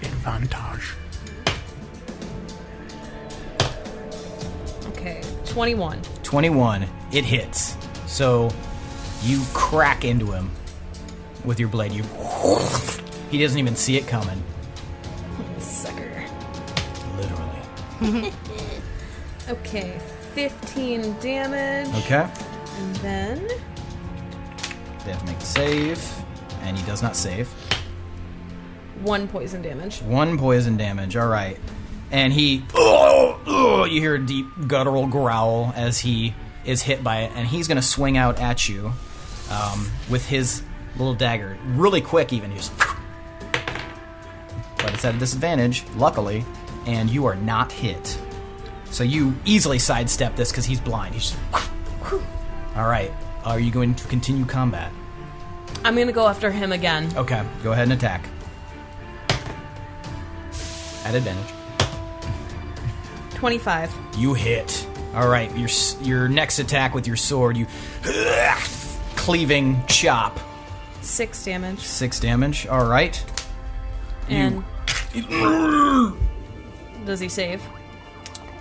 Advantage. Okay, 21. 21. It hits. So you crack into him with your blade. He doesn't even see it coming. Sucker. Literally. Okay, 15 damage. Okay. And then They have to make the save. And he does not save. 1 poison damage. 1 poison damage. All right. And he... you hear a deep guttural growl as he is hit by it. And he's going to swing out at you with his little dagger. Really quick, even. He just... But it's at a disadvantage, luckily. And you are not hit. So you easily sidestep this because he's blind. He's just... All right. Are you going to continue combat? I'm going to go after him again. Okay. Go ahead and attack. At advantage. 25. You hit. All right, your next attack with your sword, you cleaving chop. 6 damage. 6 damage. All right. And does he save?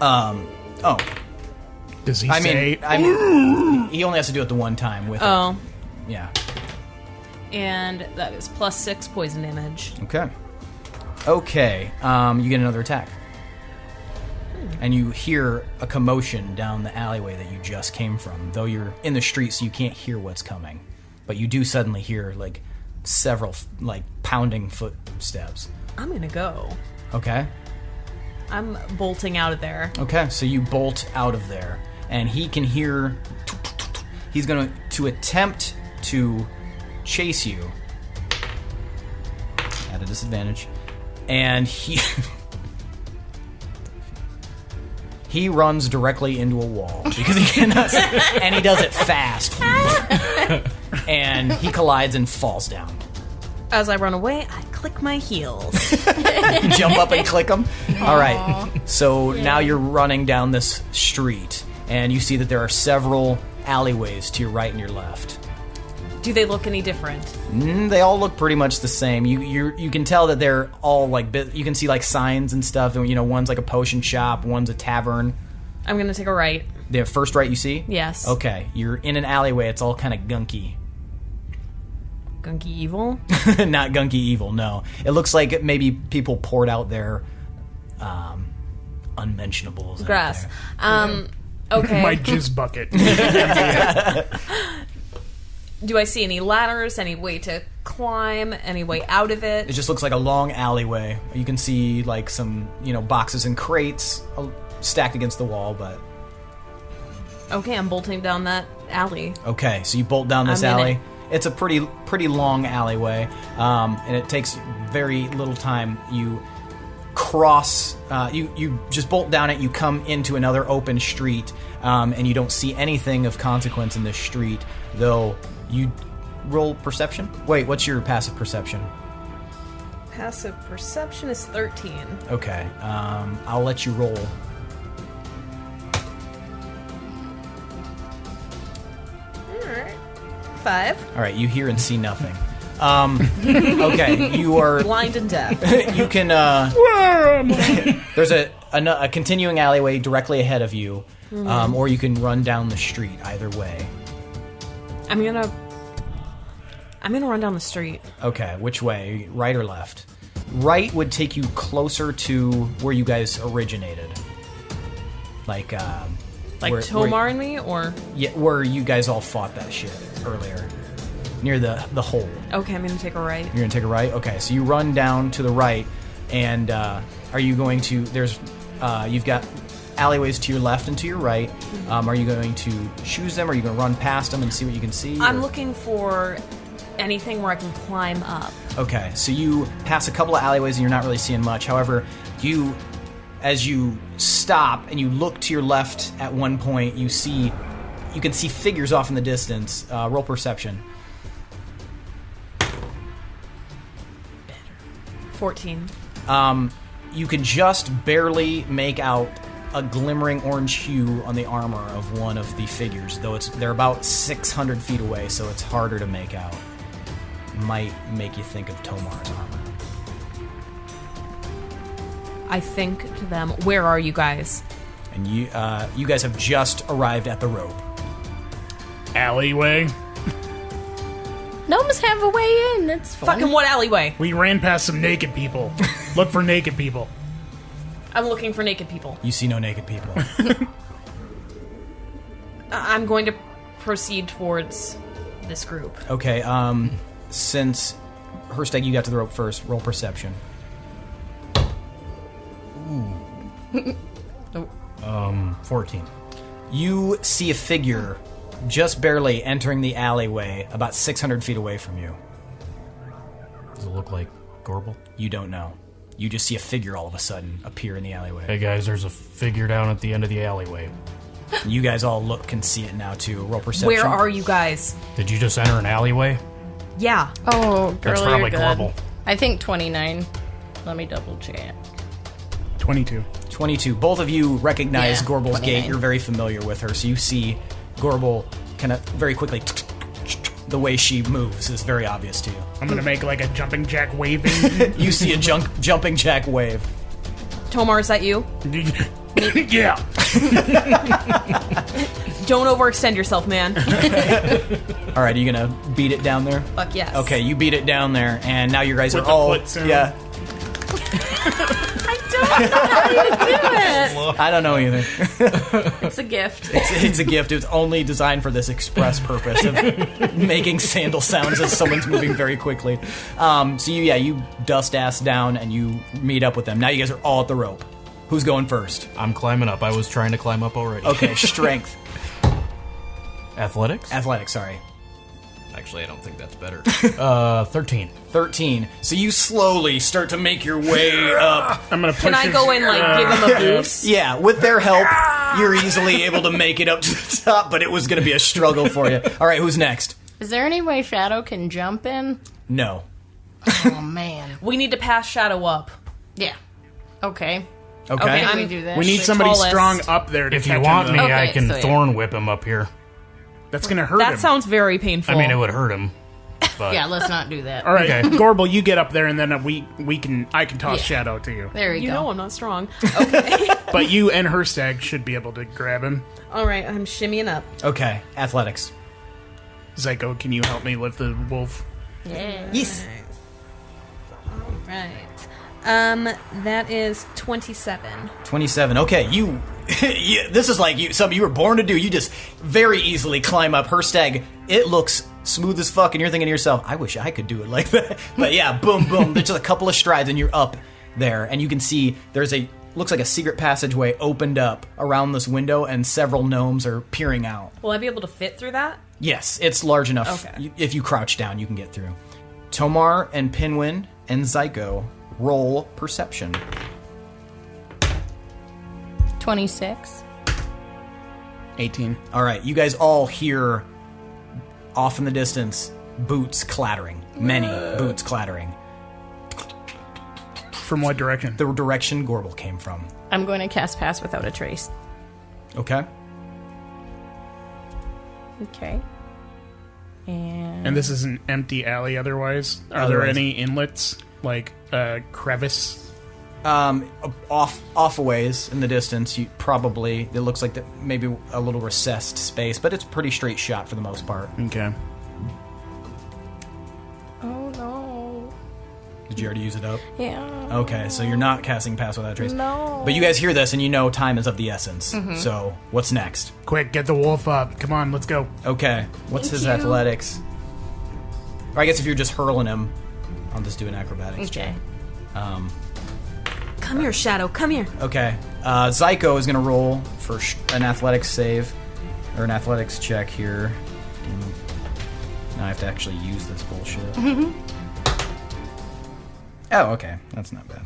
Oh, Does he I say... mean, he only has to do it the one time with Oh. it. Yeah. And that is plus 6 poison damage. Okay. Okay. You get another attack. And you hear a commotion down the alleyway that you just came from. Though you're in the street, so you can't hear what's coming. But you do suddenly hear, like, several, like, pounding footsteps. I'm going to go. Okay. I'm bolting out of there. Okay, so you bolt out of there. And he can hear... He's going to attempt to chase you. At a disadvantage. And he... He runs directly into a wall because he cannot, and he does it fast. And he collides and falls down. As I run away, I click my heels. You jump up and click them. All right. So now you're running down this street, and you see that there are several alleyways to your right and your left. Do they look any different? They all look pretty much the same. You can tell that they're all like you can see like signs and stuff. And one's like a potion shop, one's a tavern. I'm gonna take a right. The first right you see? Yes. Okay, you're in an alleyway. It's all kind of gunky. Gunky evil? Not gunky evil. No, it looks like maybe people poured out their unmentionables. out Grass. there. Okay. My jizz bucket. Do I see any ladders, any way to climb, any way out of it? It just looks like a long alleyway. You can see like some boxes and crates stacked against the wall, but Okay, I'm bolting down that alley. okay. So you bolt down this I'm in alley. it. It's a pretty long alleyway, and it takes very little time. You cross. You just bolt down it. You come into another open street, and you don't see anything of consequence in this street, though. You roll perception? Wait, what's your passive perception? Passive perception is 13. Okay, I'll let you roll. Alright. 5. All right, you hear and see nothing. Okay, you are. Blind and deaf. You can. There's a continuing alleyway directly ahead of you, or you can run down the street. Either way. I'm gonna run down the street. Okay, which way? Right or left? Right would take you closer to where you guys originated. Like Tomar and me, or? Yeah, where you guys all fought that shit earlier. Near the hole. Okay, I'm gonna take a right. You're gonna take a right? Okay, so you run down to the right, and are you going to... you've got alleyways to your left and to your right. Are you going to choose them, or are you going to run past them and see what you can see? I'm looking for anything where I can climb up. Okay, so you pass a couple of alleyways and you're not really seeing much. However, as you stop and you look to your left at one point, you can see figures off in the distance. Roll perception. 14. You can just barely make out a glimmering orange hue on the armor of one of the figures, though they're about 600 feet away, so it's harder to make out. Might make you think of Tomar's armor. I think to them, where are you guys? And you guys have just arrived at the rope. Alleyway. Gnomes have a way in. It's fun. Fucking what alleyway? We ran past some naked people. Look for naked people. I'm looking for naked people. You see no naked people. I'm going to proceed towards this group. Okay, since Hersteg, you got to the rope first, roll perception. 14. You see a figure just barely entering the alleyway about 600 feet away from you. Does it look like Gorbel? You don't know. You just see a figure all of a sudden appear in the alleyway. Hey guys, there's a figure down at the end of the alleyway. You guys all look and see it now too. Roll perception. Where are you guys? Did you just enter an alleyway? Yeah. Oh, girl, That's you're probably good. Gorbel. I think 29. Let me double check. 22. 22. Both of you recognize Yeah, Gorbel's 29. gait. You're very familiar with her, so you see Gorbel kind of very quickly. The way she moves is very obvious to you. I'm gonna make like a jumping jack waving. You see a jumping jack wave. Tomar, is that you? Yeah. Don't overextend yourself, man. All right, are you gonna beat it down there? Fuck yes. Okay, you beat it down there, and now you guys With are the all foot sound. yeah. I don't know how you do it. I don't know either. It's a gift. It's a gift. It's only designed for this express purpose of making sandal sounds as someone's moving very quickly. So you dust ass down and you meet up with them. Now you guys are all at the rope. Who's going first? I'm climbing up. I was trying to climb up already. Okay, strength. Athletics? Athletics, sorry. I Actually, I don't think that's better. 13. 13. So you slowly start to make your way up. I'm gonna push Can I his- go and like give him a boost? Yeah, with their help, you're easily able to make it up to the top, but it was going to be a struggle for you. All right, who's next? Is there any way Shadow can jump in? No. Oh, man. We need to pass Shadow up. Yeah. Okay. Okay. Can we do that? We need The somebody tallest. strong up there to If catch you want him. me, though. Okay, I can so yeah. thorn whip him up here. That's gonna hurt That him. sounds very painful. I mean, it would hurt him. But Yeah, let's not do that. All right, Okay. Gorbel, you get up there, and then I can toss Yeah. Shadow to you. There You go. know I'm not strong. Okay. But you and Herstag should be able to grab him. All right, I'm shimmying up. Okay, athletics. Zyko, can you help me lift the wolf? Yeah. Yes. Right. That is 27. 27. Okay, you this is like something you were born to do. You just very easily climb up. Herstag, it looks smooth as fuck, and you're thinking to yourself, I wish I could do it like that. But yeah, boom, boom. There's just a couple of strides, and you're up there, and you can see looks like a secret passageway opened up around this window, and several gnomes are peering out. Will I be able to fit through that? Yes, it's large enough. Okay. If you crouch down, you can get through. Tomar and Pinwin and Zyko roll perception. 26. 18. All right, you guys all hear off in the distance boots clattering. Many boots clattering. From what direction? The direction Gorbel came from. I'm going to cast Pass Without a Trace. Okay. Okay. And this is an empty alley otherwise? Are there any inlets? Like crevice? Off a ways in the distance, it looks like maybe a little recessed space, but it's a pretty straight shot for the most part. Okay. Oh, no. Did you already use it up? Yeah. Okay, so you're not casting Pass Without a Trace. No. But you guys hear this, and you know time is of the essence. So, what's next? Quick, get the wolf up. Come on, let's go. Okay, what's his you. athletics? Or I guess if you're just hurling him, I'll just do an acrobatics Okay. check. Come here, Shadow. Come here. Okay, Zyko is going to roll for an athletics save, or an athletics check here. Now I have to actually use this bullshit. Oh, okay, that's not bad.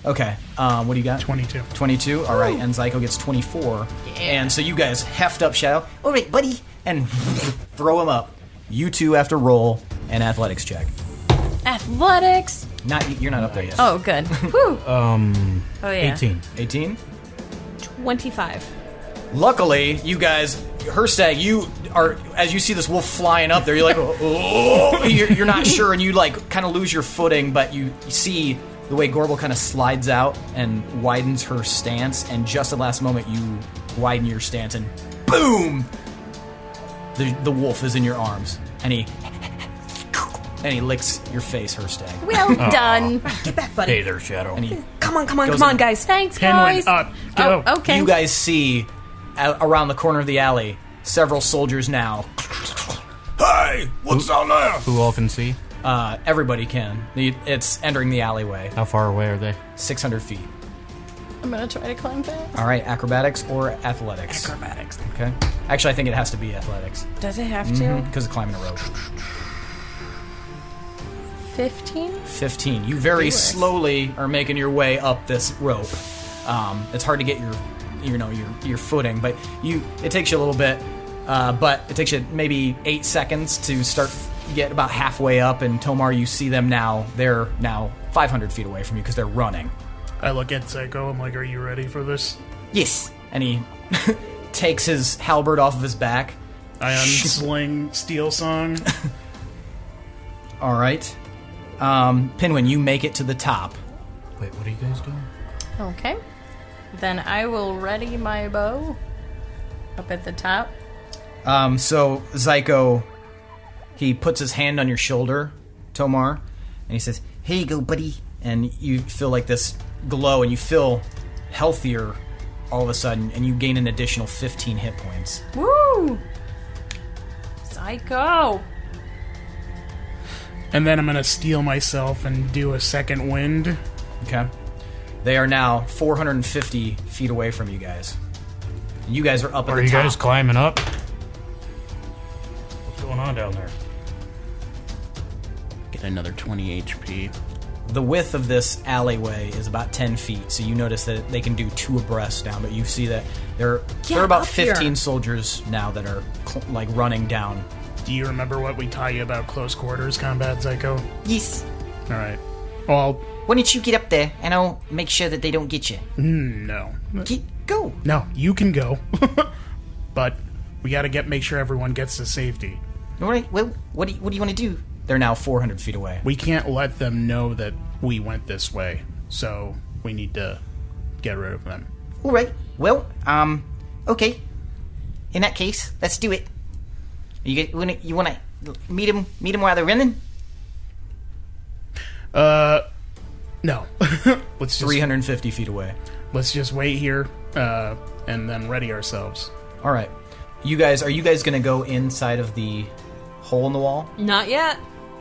Okay, what do you got? 22. 22, all right, and Zyko gets 24. And so you guys heft up Shadow. All right, buddy, and throw him up. You two have to roll an athletics check. Athletics. You're not up there yet. Oh, good. Whew. Oh, yeah. 18. 18. 25. Luckily, you guys, Herstag, you are, as you see this wolf flying up there, you're like, oh, you're not sure, and you like kind of lose your footing, but you see the way Gorbel kind of slides out and widens her stance, and just at the last moment, you widen your stance, and boom, the wolf is in your arms, and he licks your face, Herstag, Well done. Get back, buddy. Hey there, Shadow. and he Come on, Goes in. guys. Thanks, Pinwin guys. up. Go. Oh, okay. You guys see around the corner of the alley several soldiers now. Hey, what's down there? Who all can see? Everybody can. It's entering the alleyway. How far away are they? 600 feet. I'm going to try to climb fast. All right, acrobatics or athletics? Acrobatics. Okay. Actually, I think it has to be athletics Does it have to? because of climbing a rope. 15? 15. You very slowly are making your way up this rope. It's hard to get your footing, but it takes you a little bit. But it takes you maybe 8 seconds to get about halfway up. And Tomar, you see them now. They're now 500 feet away from you because they're running. I look at Zyko. I'm like, are you ready for this? Yes. And he takes his halberd off of his back. I unsling Steel Song. All right. Pinwin, you make it to the top. Wait, what are you guys doing? Okay. Then I will ready my bow up at the top. So Zyko, he puts his hand on your shoulder, Tomar, and he says, "Here you go, buddy." And you feel like this glow, and you feel healthier all of a sudden, and you gain an additional 15 hit points. Woo! Psycho! And then I'm going to steel myself and do a second wind. Okay. They are now 450 feet away from you guys. You guys are up at Are the you top. guys climbing up? What's going on? on down there. Get another 20 HP. The width of this alleyway is about 10 feet, so you notice that they can do 2 abreast down, but you see that there are about up here. 15 soldiers now that are like running down. Do you remember what we taught you about close quarters combat, Zyko? Yes. All right. Well, Why don't you get up there and I'll make sure that they don't get you? no. Go. No, you can go. But we got to make sure everyone gets to safety. All right. Well, what do you want to do? They're now 400 feet away. We can't let them know that we went this way, so we need to get rid of them. All right. Well, okay. In that case, let's do it. You want to meet them while they're running? No. Let's just 350 feet away. let's just wait here and then ready ourselves. All right. Are you guys going to go inside of the hole in the wall? Not yet.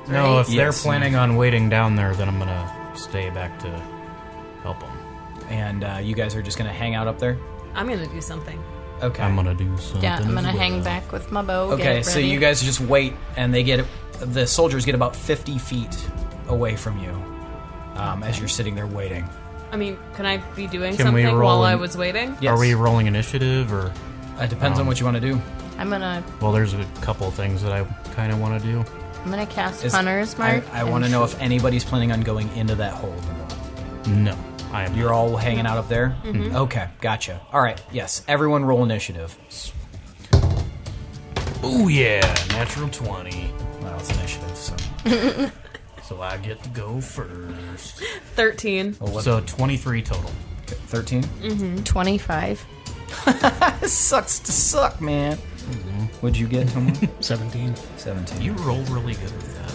No, if they're Yes. planning on waiting down there, then I'm gonna stay back to help them. And you guys are just going to hang out up there? I'm gonna do something. Okay. I'm gonna do something. Yeah, I'm gonna as hang well. back with my bow. get Okay, it so ready. you guys just wait, and the soldiers get about 50 feet away from you as you're sitting there waiting. I mean, can I be doing Can we something roll while I in- was waiting? Yes. Are we rolling initiative or? It depends on what you want to do. I'm gonna Well, there's a couple things that I kind of want to do. cast Is- Hunter's Mark. I want to know if anybody's planning on going into that hole in the wall. No, I am. You're all hanging out up there? Mm-hmm. Okay, gotcha. All right, yes. Everyone roll initiative. Oh yeah, natural 20. Well, it's initiative, so... So I get to go first. 13. So 23 total. 13? 25. This sucks to suck, man. What'd you get, Tomas? 17. 17. You roll really good with that.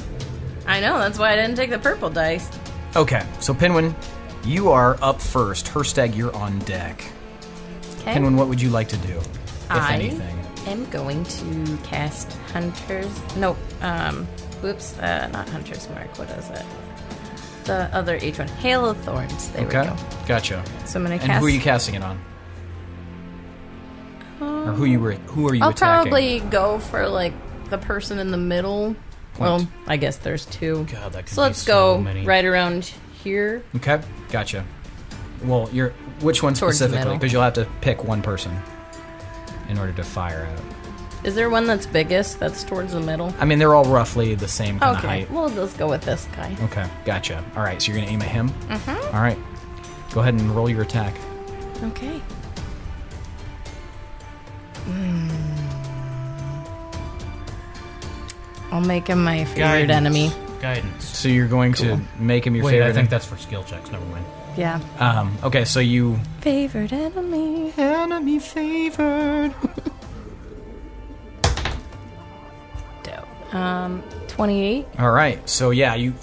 I know, that's why I didn't take the purple dice. Okay, so Pinwin, you are up first. Herstag, you're on deck. Okay. Pinwin, what would you like to do, if anything? I'm going to cast Hunter's... Nope. Not Hunter's Mark. What is it? The other H one. Hail of Thorns. There we Okay, go. gotcha. So I'm going to And cast... who are you casting it on? Or who are you I'll attacking? probably go for, like, the person in the middle. Well, I guess there's 2. God, that could So be let's go many. right around here. Okay, gotcha. Well, which one Towards the specifically? middle. Because you'll have to pick one person in order to fire at it. Is there one that's biggest that's towards the middle? I mean, they're all roughly the same kind of Okay, height. well, let's go with this guy. Okay, gotcha. All right, so you're going to aim at him? Mm-hmm. All right. Go ahead and roll your attack. Okay. I'll make him my favorite enemy. Guidance. So you're going to make him your Wait, favorite. I think that's for skill checks. Never mind. Yeah. Okay, so you... Favorite enemy. Enemy favored. Dope. 28. All right, so yeah, you...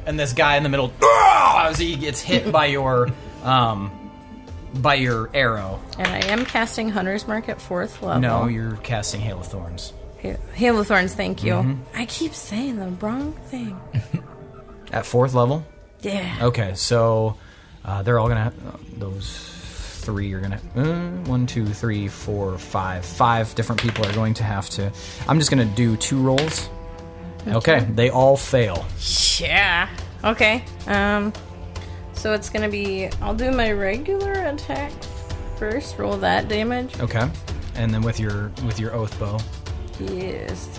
And this guy in the middle, as he gets hit by your arrow. And I am casting Hunter's Mark at 4th level. No, you're casting Hail of Thorns. Hail of Thorns, thank you. I keep saying the wrong thing. At 4th level? Yeah. Okay, so they're all gonna those 3 are gonna 1, 2, 3, 4, 5. 5 different people are going to have to. I'm just gonna do 2 rolls. Okay, they all fail. Yeah. Okay. So it's gonna be. I'll do my regular attack first. Roll that damage. Okay, and then with your oath bow. Yes.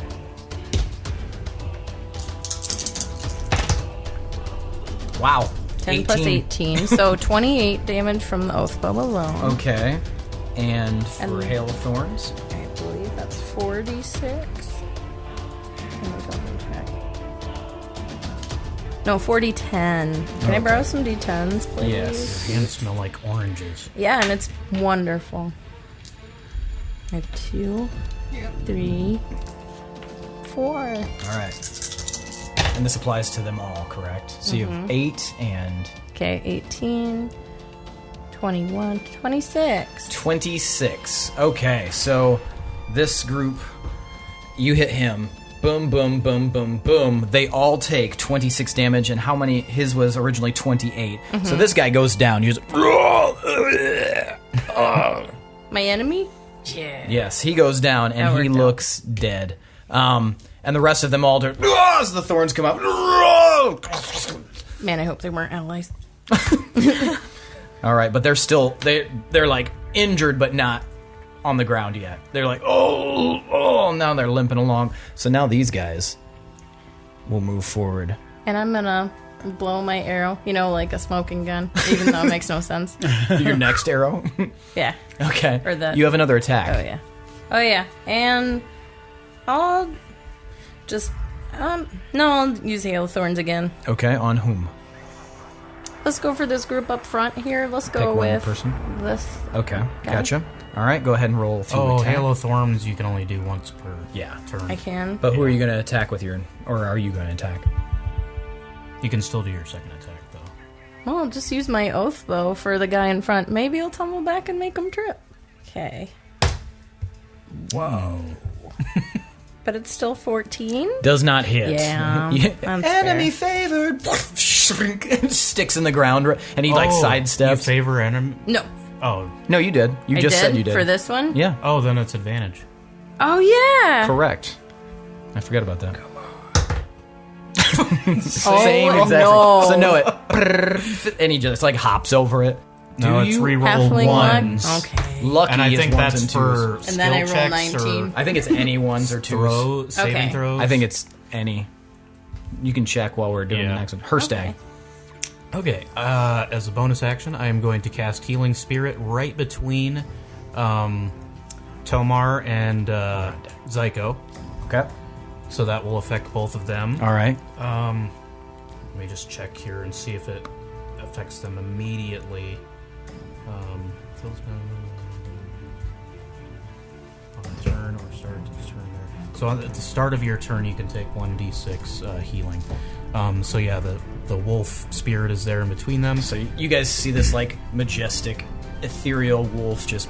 Wow. 10 plus 18, so 28 damage from the oath bow alone. Okay, and for And- Hail of Thorns. I believe that's 46. Let me double check. No, 40-10. Can I borrow some D10s, please? Yes. Hands smell like oranges. Yeah, and it's wonderful. I have 2, 3, 4. All right. And this applies to them all, correct? So you have 8 and Okay, 18, 21, 26. 26. Okay, so this group, you hit him. Boom, boom, boom, boom, boom. They all take 26 damage, and how many? His was originally 28. So this guy goes down. You just. My enemy? Yeah. Yes, he goes down, and he worked out. looks dead. And the rest of them all do, as the thorns come out. Man, I hope they weren't allies. All right, but they're still they're like injured, but not on the ground yet. They're like, oh, now they're limping along. So now these guys will move forward. And I'm gonna blow my arrow, like a smoking gun, even though it makes no sense. Your next arrow. Yeah. Okay. Or the- you have another attack. Oh yeah. And I'll just no, I'll use Hail Thorns again. Okay, on whom? Let's go for this group up front here. Let's go Pick one with person. this. Okay, gotcha. All right, go ahead and roll through Oh, attack. Halo Thorns you can only do once per turn. I can. But who are you going to attack with or are you going to attack? You can still do your second attack, though. Well, I'll just use my oath bow for the guy in front. Maybe I'll tumble back and make him trip. Okay. Whoa. But it's still 14? Does not hit. Yeah. That's Enemy fair. favored. Sticks in the ground, and he You sidesteps. favor enemy? No. Oh. No, you did. You I just did said you did. for this one? Yeah. Oh, then it's advantage. Oh, yeah. Correct. I forgot about that. Oh, Same exactly. no. So no, and he just like hops over it. No, Do it's you? reroll Halfling ones. luck? Okay. Lucky And I is think ones that's and for twos. And then I skill roll checks 19. I think it's any ones or twos. saving Okay. throws. I think it's any. You can check while we're doing the next one. Herstag. Okay, as a bonus action, I am going to cast Healing Spirit right between Tomar and Zyko. Okay. So that will affect both of them. All right. Let me just check here and see if it affects them immediately. On turn or start to turn there. So at the start of your turn, you can take 1d6 healing. So yeah, the wolf spirit is there in between them. So you guys see this like majestic, ethereal wolf just.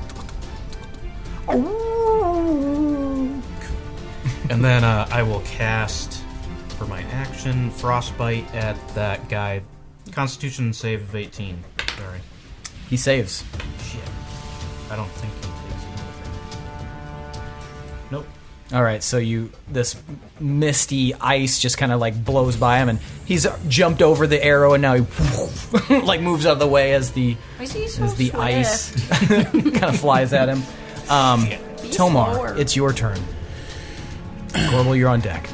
And then I will cast, for my action, Frostbite at that guy. Constitution save of 18. Sorry. He saves. Shit. I don't think he takes anything. Nope. All right, so this misty ice just kind of like blows by him, and he's jumped over the arrow, and now he like moves out of the way as the ice kind of flies at him. Tomar, slower. it's your turn. Gorbel, you're on deck.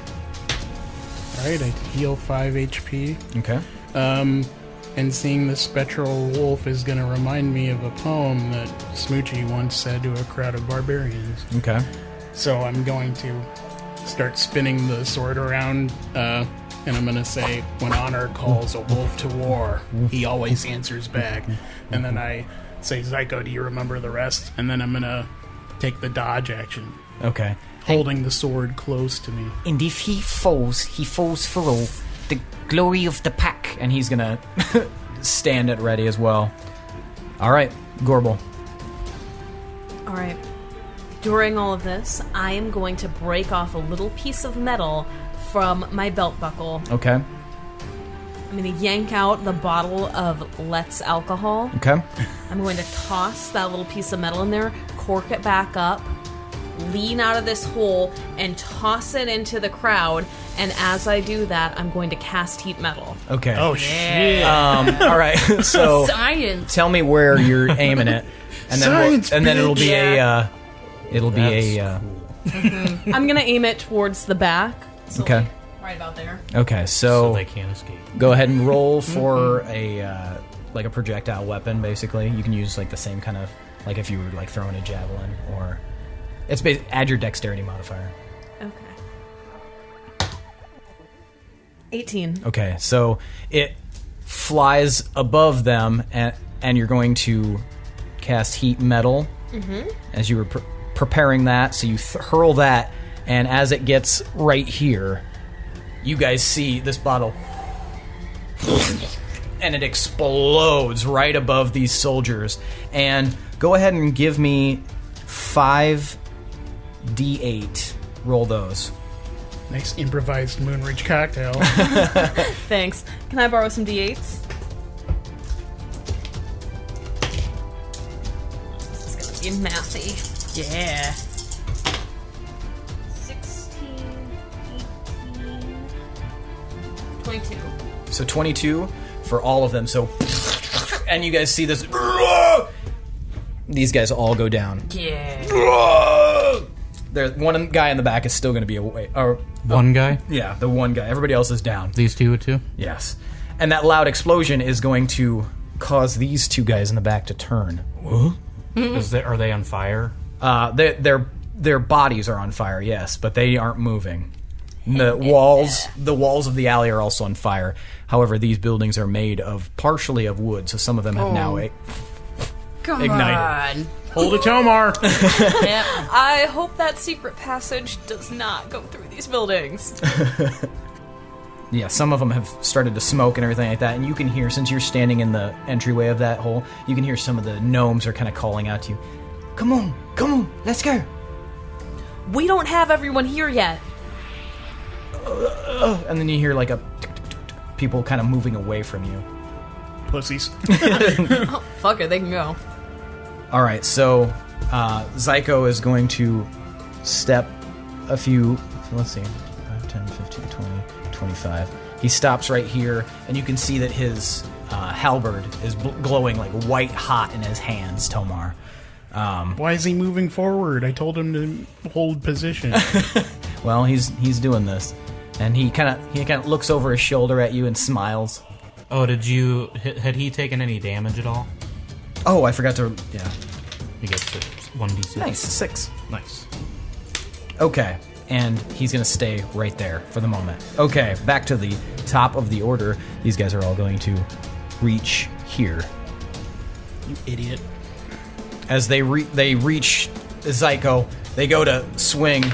Alright, I heal 5 HP. Okay. And seeing the spectral wolf is going to remind me of a poem that Smoochie once said to a crowd of barbarians. Okay. So I'm going to start spinning the sword around, and I'm going to say, when honor calls a wolf to war, he always answers back. And then I say, Zyko, do you remember the rest? And then I'm going to take the dodge action, Okay. holding the sword close to me. And if he falls for all. The glory of the pack. And he's gonna stand at ready as well. All right, Gorbel. All right. During all of this, I am going to break off a little piece of metal from my belt buckle. Okay. I'm going to yank out the bottle of Let's alcohol. Okay. I'm going to toss that little piece of metal in there, cork it back up, lean out of this hole, and toss it into the crowd. And as I do that, I'm going to cast heat metal. Okay. Oh, shit. All right. So Science. tell me where you're aiming it, and then Science, it'll be bitch. I'm going to aim it towards the back. So Okay. like, right about there. Okay. So they can't escape. Go ahead and roll for a like a projectile weapon. Basically, you can use like the same kind of like if you were like throwing a javelin, or it's add your dexterity modifier. Okay. 18. Okay, so it flies above them, and you're going to cast heat metal as you were preparing that. So you hurl that, and as it gets right here, you guys see this bottle, and it explodes right above these soldiers. And go ahead and give me 5d8. Roll those. Nice improvised Moonreach cocktail. Thanks. Can I borrow some D8s? This is going to be mathy. Yeah. 16, 18, 22. So 22 for all of them. So, and you guys see this. These guys all go down. Yeah. There's one guy in the back is still going to be away. Or One guy? yeah, the one guy. Everybody else is down. These two too? Yes, and that loud explosion is going to cause these two guys in the back to turn. Are they on fire? Their bodies are on fire, yes, but they aren't moving. The walls of the alley are also on fire. However, these buildings are made partially of wood, so some of them have now Come ignited. on. Hold it, Tomar. Yep. I hope that secret passage does not go through these buildings. Yeah, some of them have started to smoke and everything like that, and you can hear, since you're standing in the entryway of that hole, you can hear some of the gnomes are kind of calling out to you. Come on, let's go. We don't have everyone here yet. And then you hear like people kind of moving away from you. Pussies. Fuck it, they can go. All right, so Zyko is going to step a few, let's see, 5, 10, 15, 20, 25. He stops right here, and you can see that his halberd is glowing like white hot in his hands, Tomar. Why is he moving forward? I told him to hold position. Well, he's doing this, and he kind of looks over his shoulder at you and smiles. Oh, had he taken any damage at all? Oh, I forgot to. Yeah. He gets 1d6. Nice, 6. Nice. Okay, and he's going to stay right there for the moment. Okay, back to the top of the order. These guys are all going to reach here. You idiot. As they reach Zyko, they go to swing,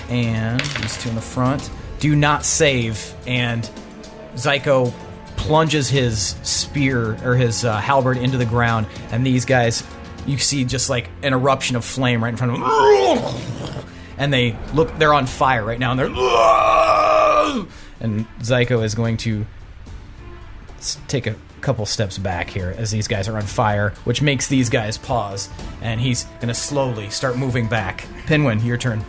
and these two in the front do not save, and Zyko plunges his spear or his halberd into the ground, and these guys, you see just like an eruption of flame right in front of them, and they're on fire right now, and and Zyko is going to take a couple steps back here as these guys are on fire, which makes these guys pause, and he's going to slowly start moving back. Pinwin, your turn.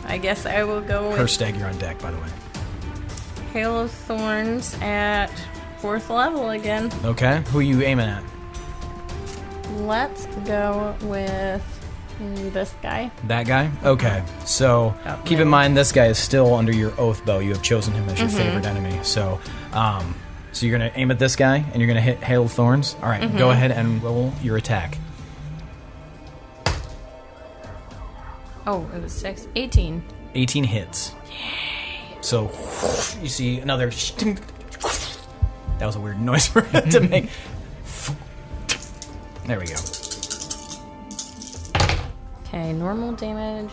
I guess I will go with Herstag, you're on deck, by the way. Hail of Thorns at 4th level again. Okay, who are you aiming at? Let's go with this guy. That guy? Okay, so keep in mind this guy is still under your oath bow. You have chosen him as your favorite enemy. So you're going to aim at this guy, and you're going to hit Hail of Thorns. All right, go ahead and roll your attack. Oh, it was 6. 18. 18 hits. Yay. So you see another... That was a weird noise for it to make. There we go. Okay, normal damage,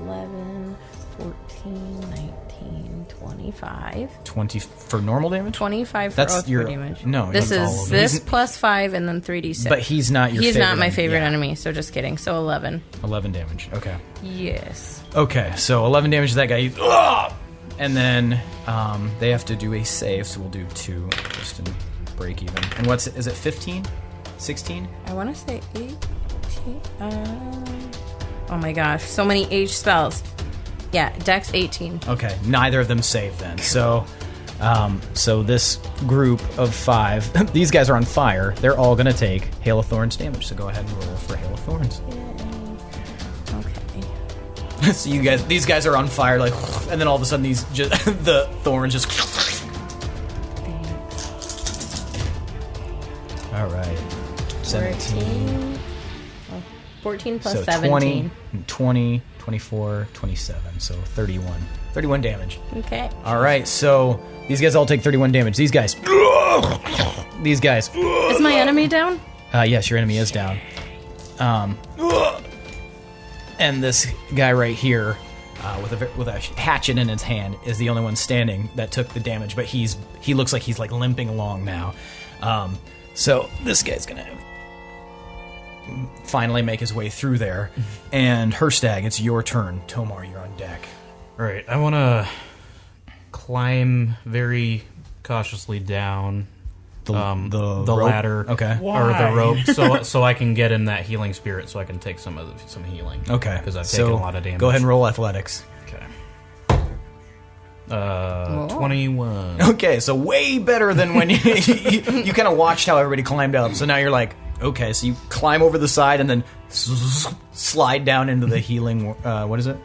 11, 14, 19, 25. 20 for normal damage? 25 for That's oath your damage. No, this that's all is of this it. plus 5 and then 3d6. But he's not your He's favorite not my enemy. favorite Yeah. enemy, so just kidding. So 11. 11 damage. Okay. Yes. Okay, so 11 damage to that guy. And then they have to do a save, so we'll do 2 just to break even. And is it 15? 16? I want to say 18. Oh my gosh, so many H spells. Yeah, Dex 18. Okay, neither of them save then. So this group of 5, these guys are on fire. They're all going to take Hail of Thorns damage. So go ahead and roll for Hail of Thorns. Okay. So these guys are on fire, like, and then all of a sudden the thorns just. All right, 17. 14 plus So 17. 20, 24, 27. So 31. 31 damage. Okay. All right, so these guys all take 31 damage. These guys. These guys. Is my enemy down? Yes, your enemy is down. And this guy right here, with a hatchet in his hand, is the only one standing that took the damage. But he looks like he's like limping along now. So this guy's gonna finally make his way through there. And Herstag, it's your turn. Tomar, you're on deck. All right, I want to climb very cautiously down The rope? ladder, Okay. or the rope, so I can get in that healing spirit, so I can take some healing. Okay. Because I've taken a lot of damage. Go ahead and roll athletics. Okay. 21. Okay, so way better than when you kind of watched how everybody climbed up. So now you're like, okay, so you climb over the side and then slide down into the healing. What is it?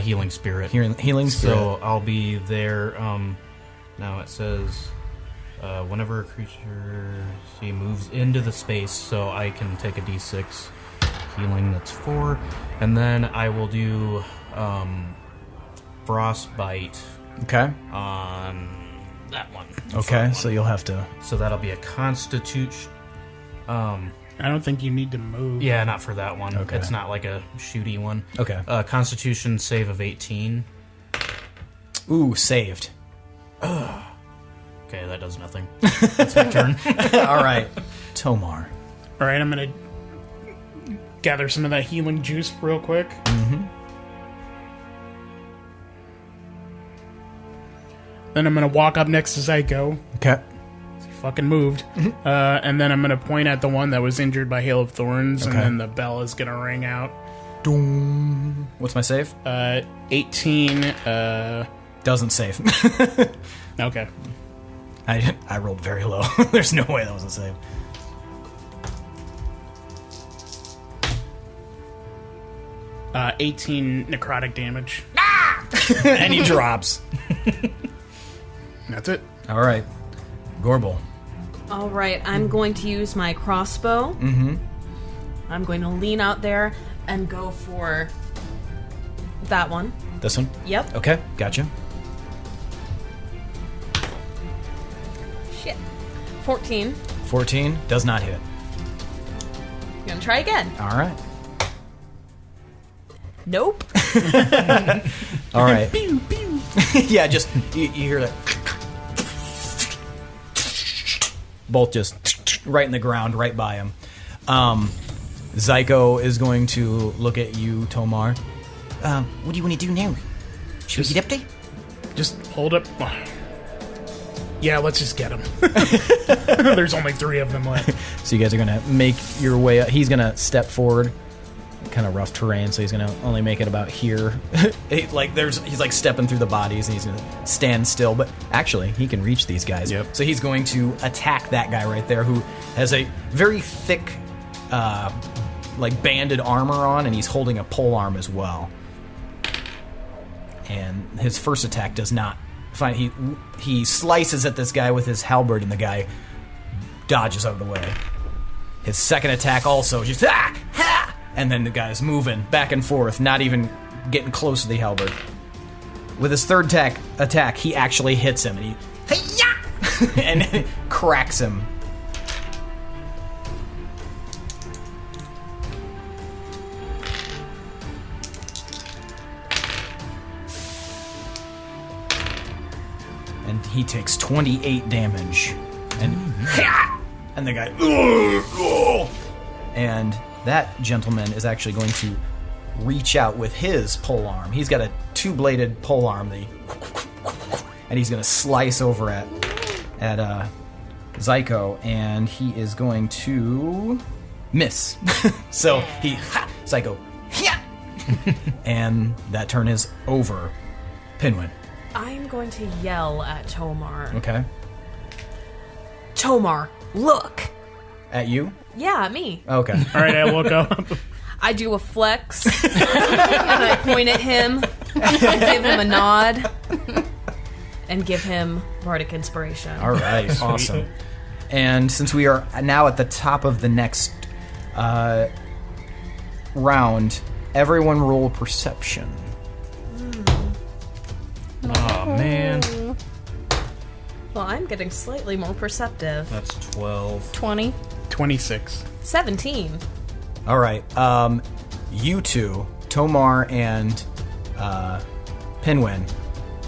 Healing spirit. Healing spirit. So I'll be there. Now it says whenever a creature moves into the space, so I can take a d6 healing. That's 4, and then I will do frostbite. Okay. On that one. Okay, so you'll have to. So that'll be a constitution. I don't think you need to move. Yeah, not for that one. Okay. It's not like a shooty one. Okay. Constitution save of 18. Ooh, saved. Okay, that does nothing. That's my turn. All right, Tomar. All right, I'm gonna gather some of that healing juice real quick. Mm-hmm. Then I'm gonna walk up next to Zyko. Okay. He fucking moved. And then I'm gonna point at the one that was injured by Hail of Thorns, Okay. and then the bell is gonna ring out. Doom. What's my save? 18. Doesn't save. Okay. I rolled very low. There's no way that was a save. Uh, 18 necrotic damage. And he drops. That's it. All right, Gorbel. All right, I'm going to use my crossbow. Mm-hmm. I'm going to lean out there and go for that one. This one? Yep. Okay, gotcha. Shit. 14. 14 does not hit. I'm going to try again. All right. Nope. All right. Yeah, just you hear that. Both just right in the ground, right by him. Zyko is going to look at you, Tomar. What do you want to do now? Should we get up there? Just hold up. Yeah, let's just get him. There's only 3 of them left. So you guys are going to make your way up. He's going to step forward. Kind of rough terrain, so he's going to only make it about here. He's like stepping through the bodies, and he's going to stand still. But actually, he can reach these guys. Yep. So he's going to attack that guy right there, who has a very thick, banded armor on, and he's holding a polearm as well. And his first attack does not find. He slices at this guy with his halberd, and the guy dodges out of the way. His second attack also just and then the guy's moving back and forth, not even getting close to the halberd. With his third attack, he actually hits him, and he and cracks him. And he takes 28 damage. And the guy... And that gentleman is actually going to reach out with his polearm. He's got a 2-bladed polearm and he's going to slice over at Zyko, and he is going to miss. So Zyko, and that turn is over. Pinwin. I'm going to yell at Tomar. Okay. Tomar, look! At you? Yeah, me. Okay. All right, I woke up. I do a flex, and I point at him, and give him a nod, and give him Bardic Inspiration. All right, awesome. And since we are now at the top of the next round, everyone roll perception. Oh, man. Well, I'm getting slightly more perceptive. That's 12. 20. 26. 17. All right. You two, Tomar and Pinwin,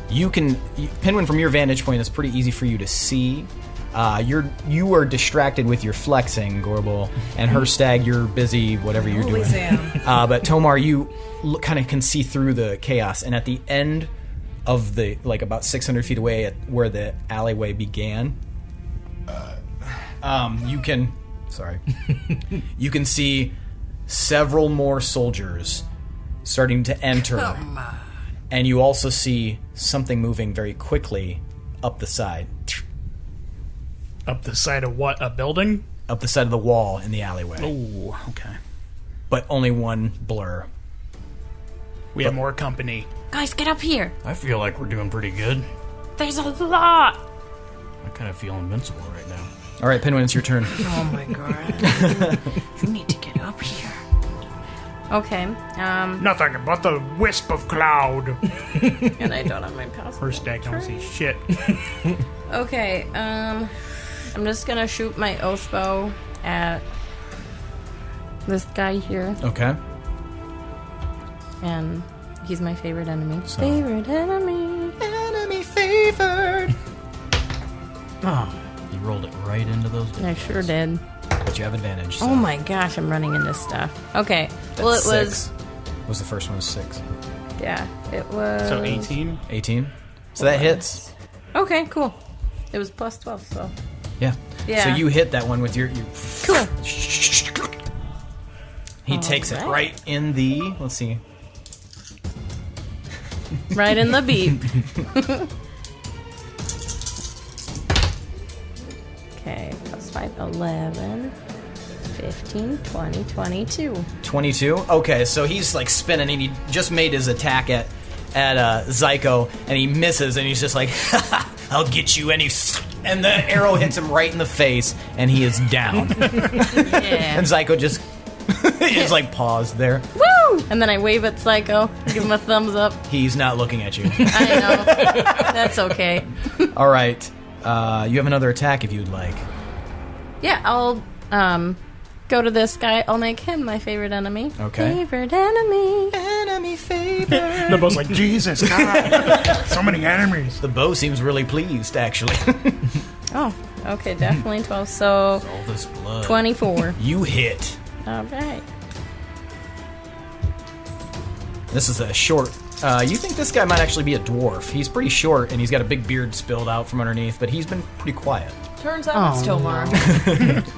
Pinwin, from your vantage point, it's pretty easy for you to see. You are distracted with your flexing, Gorbel, and her stag, you're busy, whatever you're doing. Always am. But Tomar, you kind of can see through the chaos, and at the end of the, about 600 feet away at where the alleyway began, You can... Sorry. You can see several more soldiers starting to enter. Come on. And you also see something moving very quickly up the side. Up the side of what? A building? Up the side of the wall in the alleyway. Oh, okay. But only one blur. We have more company. Guys, get up here. I feel like we're doing pretty good. There's a lot. I kind of feel invincible right now. All right, Pinwin, it's your turn. Oh my god. You need to get up here. Okay. Nothing but the wisp of cloud. And I don't have my pass. First deck, don't see shit. Okay. I'm just gonna shoot my oath bow at this guy here, Okay. and he's my favorite enemy. So- Favorite enemy. Enemy favored. Oh, you rolled it right into those I dice. sure did. But you have advantage. So. Oh my gosh, I'm running into stuff. Okay. Well, it That's 6. Was the first one 6? yeah, it was. So 18? 18. So that hits. Okay, cool. It was plus 12, so. Yeah. Yeah. So you hit that one with your Cool. He takes it right. right in the. Let's see. Right in the beep. Okay, plus 5, 11, 15, 20, 22. 22. Okay, so he's like spinning, and he just made his attack at Zyko, and he misses, and he's just like, "I'll get you," and and the arrow hits him right in the face, and he is down. Yeah. And Zyko just is like paused there. Woo! And then I wave at Psycho, give him a thumbs up. He's not looking at you. I know. That's okay. All right, you have another attack if you'd like. Yeah, I'll go to this guy. I'll make him my favorite enemy. Okay. Favorite enemy. Enemy favorite. The boat's like, Jesus, God. So many enemies. The bow seems really pleased, actually. Oh, okay, definitely 12. So All this blood. 24. You hit. All right. This is a short. You think this guy might actually be a dwarf? He's pretty short, and he's got a big beard spilled out from underneath, but he's been pretty quiet. Turns out it's Tomas.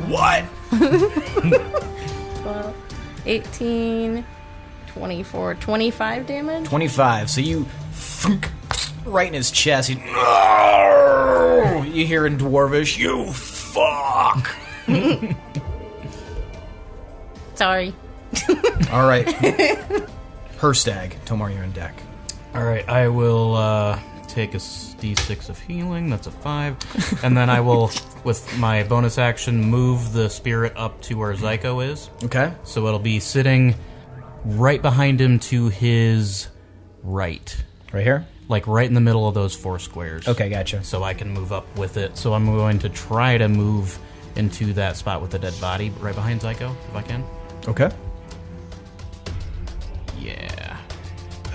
What? 12, 18, 24, 25 damage. 25. So you thunk right in his chest. You hear in Dwarvish, "You fuck." Sorry. All right. Herstag. Tomar, you're in deck. Alright, I will take a d6 of healing. That's a 5. And then I will, with my bonus action, move the spirit up to where Zyko is. Okay. So it'll be sitting right behind him to his right. Right here? Like right in the middle of those 4 squares. Okay, gotcha. So I can move up with it. So I'm going to try to move into that spot with the dead body right behind Zyko, if I can. Okay. Yeah.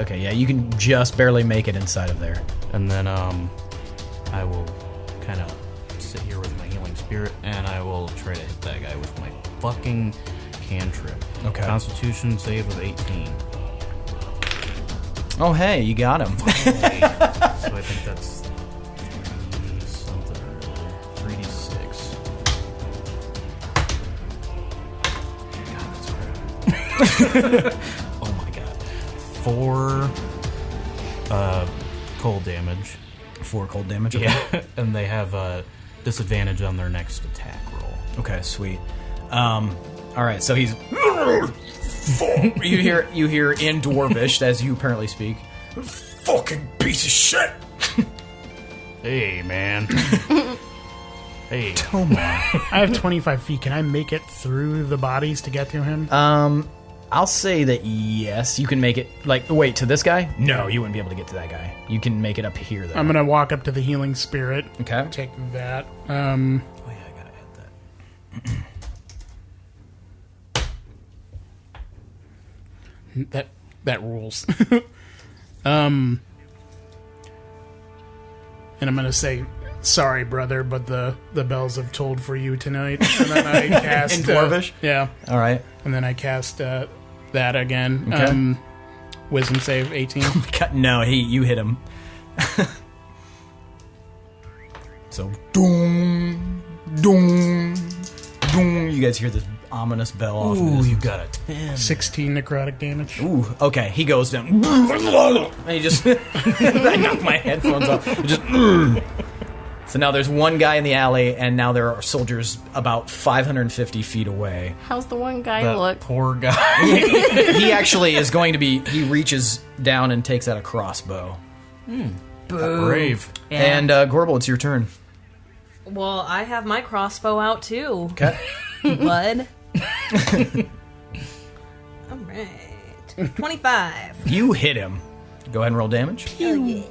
Okay, yeah, you can just barely make it inside of there. And then I will kind of sit here with my healing spirit, and I will try to hit that guy with my fucking cantrip. Okay. Constitution save of 18. Oh, hey, you got him. So I think that's 3d6. God, that's crap. Oh my god. 4 cold damage. 4 cold damage. Okay. Yeah, and they have a disadvantage on their next attack roll. Okay, sweet. All right, so he's. you hear in Dwarvish as you apparently speak. Fucking piece of shit. Hey, man. Hey. Tomas. I have 25 feet. Can I make it through the bodies to get to him? I'll say that yes, you can make it. Like, wait, to this guy? No, you wouldn't be able to get to that guy. You can make it up here, though. I'm going to walk up to the healing spirit. Okay. Take that. Oh yeah, I gotta add that. That rules. And I'm gonna say, sorry, brother, but the bells have tolled for you tonight. And then I cast In Dwarvish? yeah. All right. And then I cast that again. Okay. Wisdom save 18. No, you hit him. So, doom, Doom, doom. You guys hear this ominous bell off of Ooh, this. you got a 10. 16 necrotic damage. Ooh, okay. He goes down. And he just... I knocked my headphones off. It just... So now there's one guy in the alley, and now there are soldiers about 550 feet away. How's the one guy That look? poor guy. He actually is going to be... He reaches down and takes out a crossbow. Brave. And Gorbel, it's your turn. Well, I have my crossbow out too, Okay. bud. All right. 25. You hit him. Go ahead and roll damage. Hell yeah.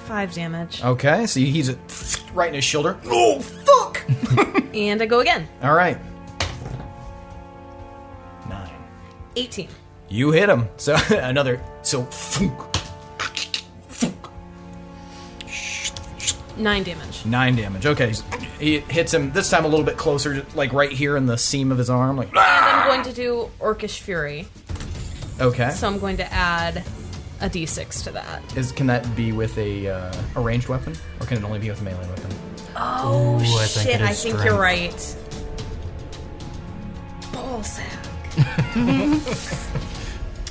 5 damage. Okay, so he's right in his shoulder. Oh, fuck! And I go again. All right. 9. 18. You hit him. So another. So. 9 damage. 9 damage. Okay, so he hits him this time a little bit closer, like right here in the seam of his arm. Like. I'm going to do Orcish Fury. Okay. So I'm going to add a d6 to that. Can that be with a ranged weapon, or can it only be with a melee weapon? Oh, Ooh, I think shit. it I is think strength. you're right. Ballsack.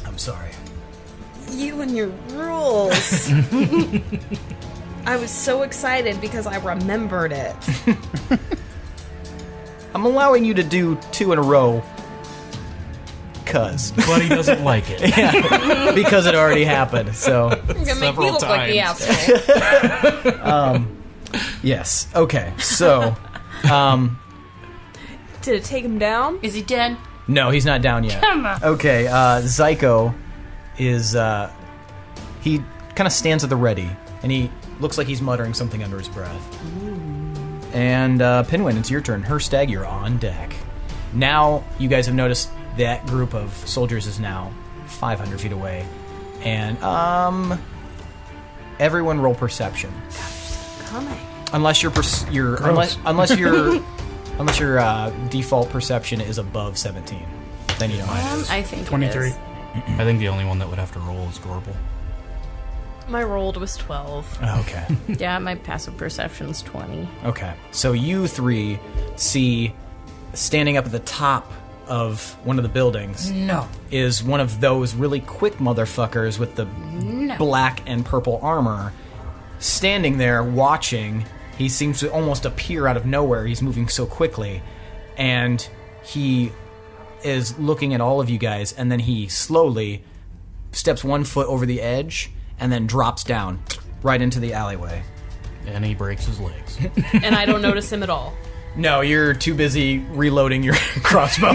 I'm sorry. You and your rules. I was so excited because I remembered it. I'm allowing you to do 2 in a row. But he doesn't like it. Because it already happened. So. You're gonna make me Several look like the times. asshole. Yes. Okay. So. Did it take him down? Is he dead? No, he's not down yet. Come on. Okay, Zyko is, he kind of stands at the ready, and he looks like he's muttering something under his breath. And, Pinwin, it's your turn. Her stag, you're on deck. Now, you guys have noticed that group of soldiers is now 500 feet away. And, everyone roll perception. Coming. Unless your unless your default perception is above 17, then you don't have I think 23. It is. I think the only one that would have to roll is Gorbel. My rolled was 12. Okay. Yeah, my passive perception's 20. Okay. So you 3 see standing up at the top of one of the buildings No. is one of those really quick motherfuckers with the black and purple armor standing there watching. He seems to almost appear out of nowhere. He's moving so quickly. And he is looking at all of you guys, and then he slowly steps 1 foot over the edge and then drops down right into the alleyway. And he breaks his legs. And I don't notice him at all. No, you're too busy reloading your crossbow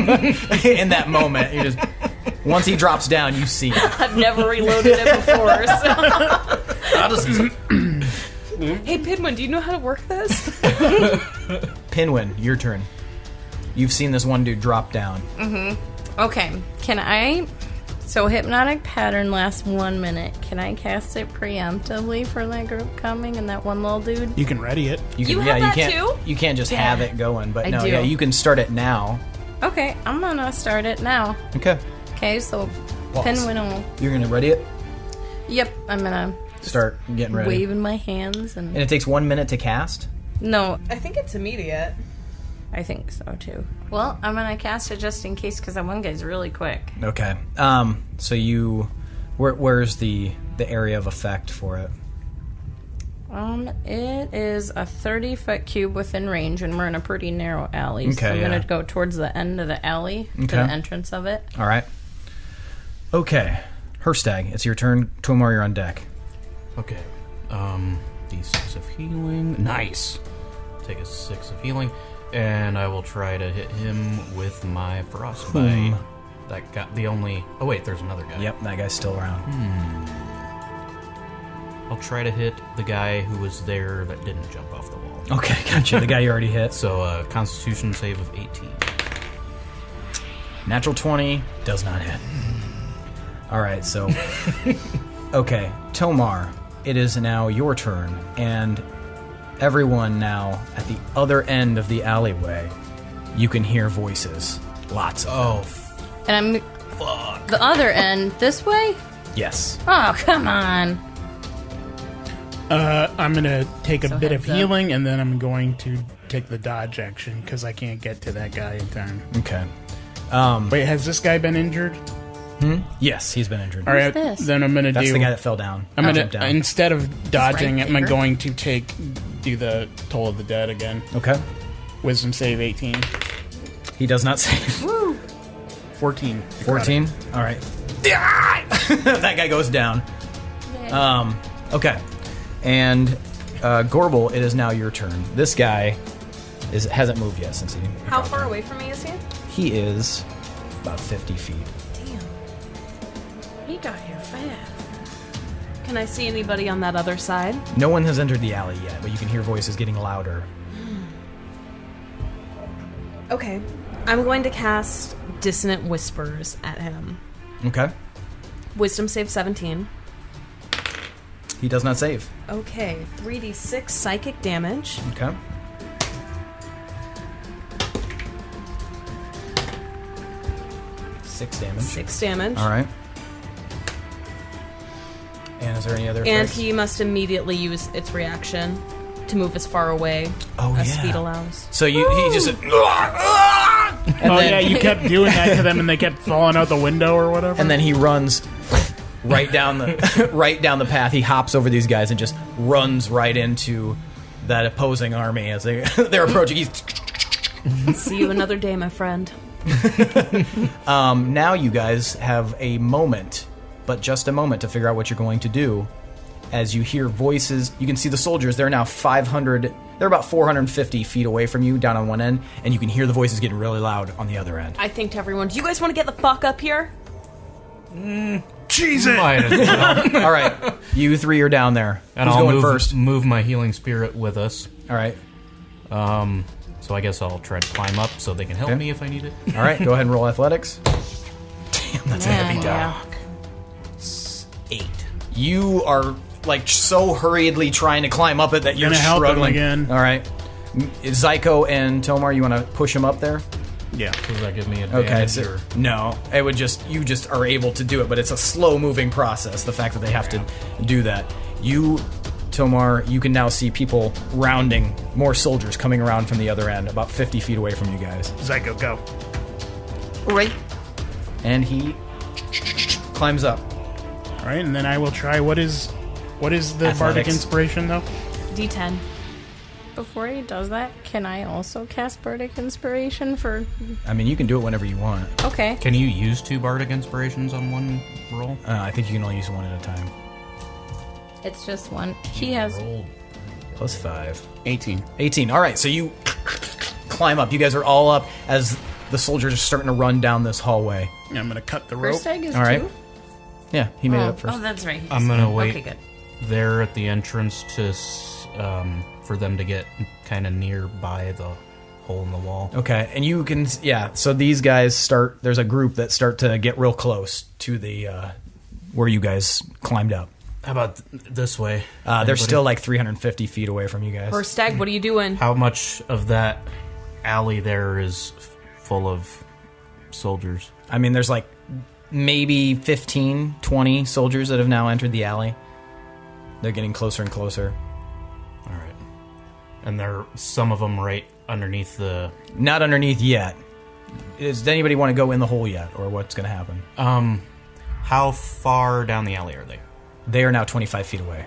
in that moment. You just once he drops down, you see him. I've never reloaded it before. So. Hey, Pinwin, do you know how to work this? Pinwin, your turn. You've seen this one dude drop down. Okay, can I... So Hypnotic Pattern lasts 1 minute. Can I cast it preemptively for that group coming and that one little dude? You can ready it. You have that can't, too? You can't just have it going, but I no, do. yeah, you can start it now. Okay, I'm gonna start it now. Okay. Okay, so Pause. Pinwin will... You're gonna ready it? Yep, I'm gonna Start getting ready. waving my hands and... And it takes 1 minute to cast? No, I think it's immediate. I think so too. Well, I'm gonna cast it just in case because that one guy's really quick. Okay. So you... Where's the area of effect for it? It is a 30-foot cube within range, and we're in a pretty narrow alley. So Okay, I'm yeah. gonna go towards the end of the alley, to Okay. the entrance of it. All right. Okay. Herstag, it's your turn. Tomar, you're on deck. Okay. D6 of healing. Nice. Take a 6 of healing. And I will try to hit him with my frostbite. That got the only... Oh, wait, there's another guy. Yep, that guy's still around. I'll try to hit the guy who was there that didn't jump off the wall. Okay, gotcha. The guy you already hit. So, Constitution save of 18. Natural 20 does not hit. All right, so... Okay, Tomar, it is now your turn, and everyone now at the other end of the alleyway, you can hear voices. Lots of them. And I'm... The other end, this way? Yes. Oh, come on. I'm going to take a So bit of heads up. healing, and then I'm going to take the dodge action, because I can't get to that guy in time. Okay. Wait, has this guy been injured? Yes, he's been injured. All right, this? then I'm going to do... That's the guy that fell down. I'm Jumped gonna down. instead of dodging, right I'm there. going to do the Toll of the Dead again. Okay. Wisdom save 18. He does not save. 14. 14. All right. That guy goes down. Okay. And Gorbel, it is now your turn. This guy hasn't moved yet since he... How far away from me is he? He is about 50 feet. Damn. He got here fast. Can I see anybody on that other side? No one has entered the alley yet, but you can hear voices getting louder. Okay. I'm going to cast Dissonant Whispers at him. Okay. Wisdom save 17. He does not save. Okay. 3d6 psychic damage. Okay. Six damage. 6 damage. All right. And is there any other And effects? he must immediately use its reaction to move as far away as speed allows. So he just... And Oh then, yeah, you kept doing that to them, and they kept falling out the window or whatever. And then he runs right down the right down the path. He hops over these guys and just runs right into that opposing army as they're approaching. He's See you another day, my friend. now you guys have a moment, but just a moment to figure out what you're going to do. As you hear voices, you can see the soldiers. They're now 500. They're about 450 feet away from you, down on one end, and you can hear the voices getting really loud on the other end. I think to everyone, do you guys want to get the fuck up here? cheese it. Might as well. All right, you three are down there. And Who's I'll going first? move my healing spirit with us. All right. So I guess I'll try to climb up so they can help Okay. me if I need it. All right, go ahead and roll athletics. Damn, that's a heavy die. 8. You are like so hurriedly trying to climb up it that you're Gonna help him struggling again. All right, Zyko and Tomar, you want to push him up there? Yeah. Does that give me advantage? Okay, so, or? no, it would you just are able to do it, but it's a slow moving process. The fact that they have to do that, you, Tomar, you can now see people rounding, more soldiers coming around from the other end, about 50 feet away from you guys, Zyko, go. All right. and he climbs up. All right, and then I will try. What is the Athletics. bardic inspiration though? D10. Before he does that, can I also cast Bardic Inspiration for... I mean, you can do it whenever you want. Okay. Can you use 2 bardic inspirations on one roll? I think you can only use one at a time. It's just one. He has... Plus 5. 18. 18. All right, so you climb up. You guys are all up as the soldiers are starting to run down this hallway. Yeah, I'm gonna cut the rope. First egg is All right. 2? Yeah, he made it up first. Oh, that's right. I'm gonna wait Okay, good. there at the entrance to for them to get kind of nearby the hole in the wall. Okay, and you can, yeah, so these guys start, there's a group that start to get real close to the, where you guys climbed up. How about this way? They're Anybody? still like 350 feet away from you guys. First Stag, what are you doing? How much of that alley there is full of soldiers? I mean, there's like maybe 15, 20 soldiers that have now entered the alley. They're getting closer and closer. All right. And there are some of them right underneath the... Not underneath yet. Does anybody want to go in the hole yet, or what's going to happen? How far down the alley are they? They are now 25 feet away.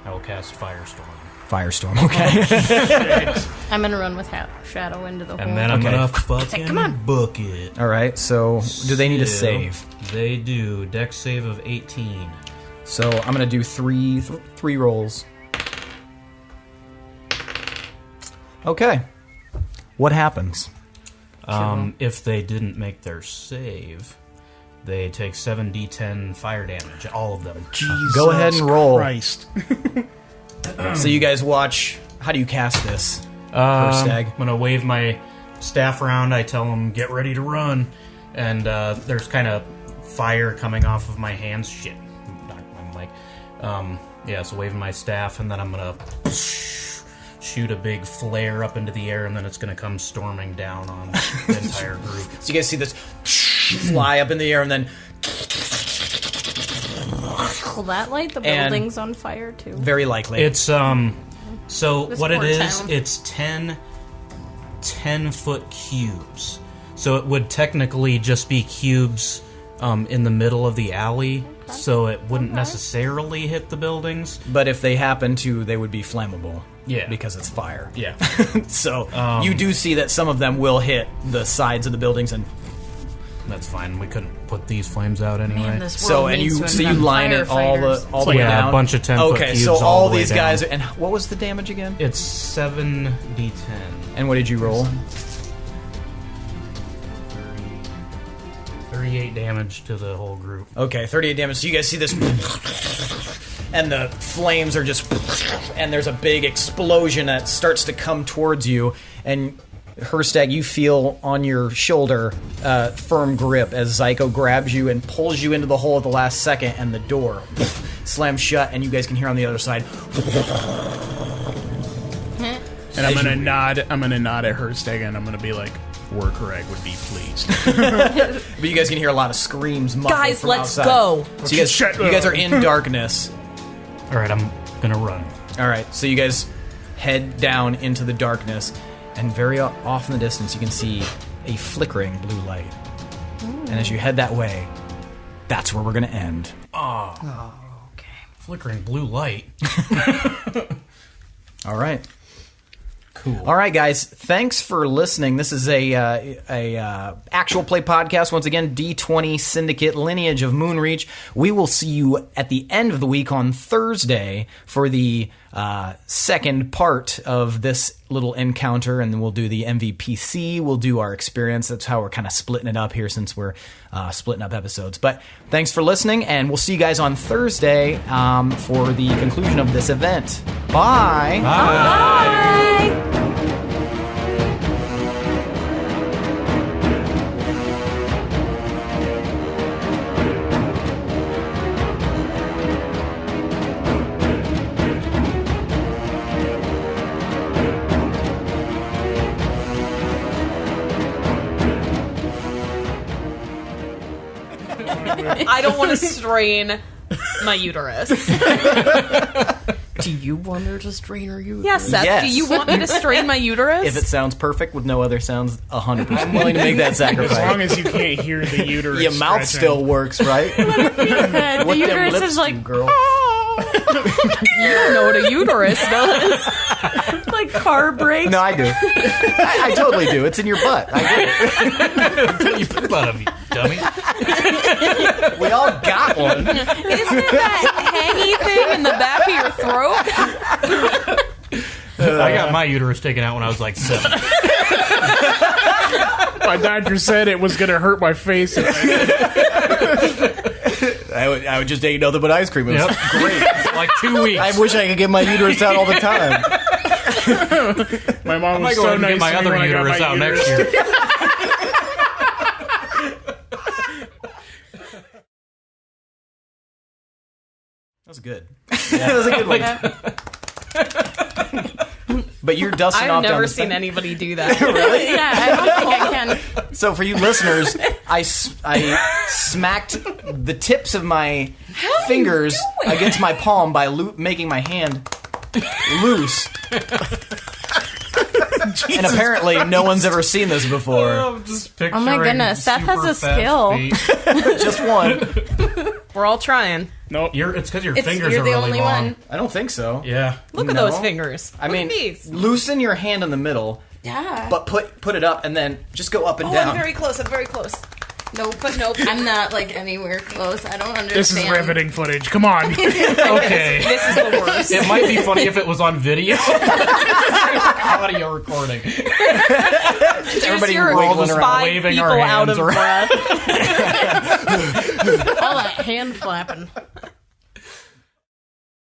I will cast Firestorm. Firestorm, okay. I'm gonna run with Shadow into the hole. And then I'm Okay. gonna fucking come on. book it. All right, so do they need a So, save? They do. Dex save of 18. So I'm going to do three rolls. Okay. What happens? If they didn't make their save, they take 7d10 fire damage, all of them. Jesus Go ahead and roll. Christ. So you guys watch. How do you cast this? I'm gonna wave my staff around. I tell them, get ready to run. And there's kind of fire coming off of my hands. Shit. I'm like, yeah, so waving my staff, and then I'm gonna shoot a big flare up into the air, and then it's gonna come storming down on the entire group. So you guys see this fly up in the air, and then Will that light the And- buildings on fire too? Very likely. It's so This what it poor is, town. it's 10-foot cubes. So it would technically just be cubes in the middle of the alley, so it wouldn't necessarily hit the buildings. but if they happen to, they would be flammable. Yeah. Because it's fire. Yeah. So you do see that some of them will hit the sides of the buildings, and That's fine. We couldn't put these flames out anyway. Man, this world and needs you to invent line it all the firefighters. way Yeah, down. a bunch of 10-foot Okay, cubes so all all the way these guys. down. And what was the damage again? It's 7d10. And what did you roll? 38 damage to the whole group. Okay, 38 damage. So you guys see this, and the flames are just, and there's a big explosion that starts to come towards you, and Herstag, you feel on your shoulder firm grip as Zyko grabs you and pulls you into the hole at the last second, and the door slams shut, and you guys can hear on the other side. And I'm gonna nod at Hersteg, and I'm gonna be like, "Worker egg would be pleased." But you guys can hear a lot of screams. muffled Guys, from let's outside. go. So you guys are in darkness. All right, I'm gonna run. All right, so you guys head down into the darkness, and very off in the distance, you can see a flickering blue light. And as you head that way, that's where we're going to end. Flickering blue light. All right. Cool. All right, guys. Thanks for listening. This is a actual play podcast. Once again, D20 Syndicate Lineage of Moonreach. We will see you at the end of the week on Thursday for the second part of this little encounter, and then we'll do the MVPC. We'll do our experience. That's how we're kind of splitting it up here since we're splitting up episodes. But thanks for listening, and we'll see you guys on Thursday for the conclusion of this event. Bye. Bye. I don't want to strain my uterus. Do you want her to strain her uterus? Yeah, Seth, Yes. do you want me to strain my uterus? If it sounds perfect with no other sounds, 100%. I'm willing to make that As sacrifice. long as you can't hear the uterus. Your mouth stretching. still works, right? The What them uterus lips is like, do, girl. You don't know what a uterus does. like car brakes. No, I do. I totally do. It's in your butt. I get You put out of you, dummy. it. We all got one. Isn't it that hangy thing in the back of your throat? I got my uterus taken out when I was like 7. My doctor said it was gonna hurt my face. I would just eat nothing but ice cream. It was Yep. great. Like 2 weeks. I wish I could get my uterus out all the time. My mom I might was go so ahead and nice get my to me other when I got uterus my out uterus. next year. That was good. That was a good one. But you're dusting off I've down never the seen side. anybody do that. Really? Yeah, I don't think I can. So for you listeners, I smacked the tips of my fingers against my palm by making my hand loose. And apparently no one's ever seen this before. I'm just Oh my picturing goodness, Seth has super a fat skill. feet. Just one. We're all trying. Nope. It's because your It's, fingers you're are the really only long. one. I don't think so. Yeah. Look at No. those fingers. I Look mean, at these. loosen your hand in the middle, Yeah. but put it up and then just go up and Oh, down. I'm very close. I'm very close. Nope, but nope. I'm not like anywhere close. I don't understand. This is riveting footage. Come on. Okay. This is the worst. It might be funny if it was on video. Audio recording. Everybody You're wiggling just around. five waving people our out hands of around. breath. all that hand flapping.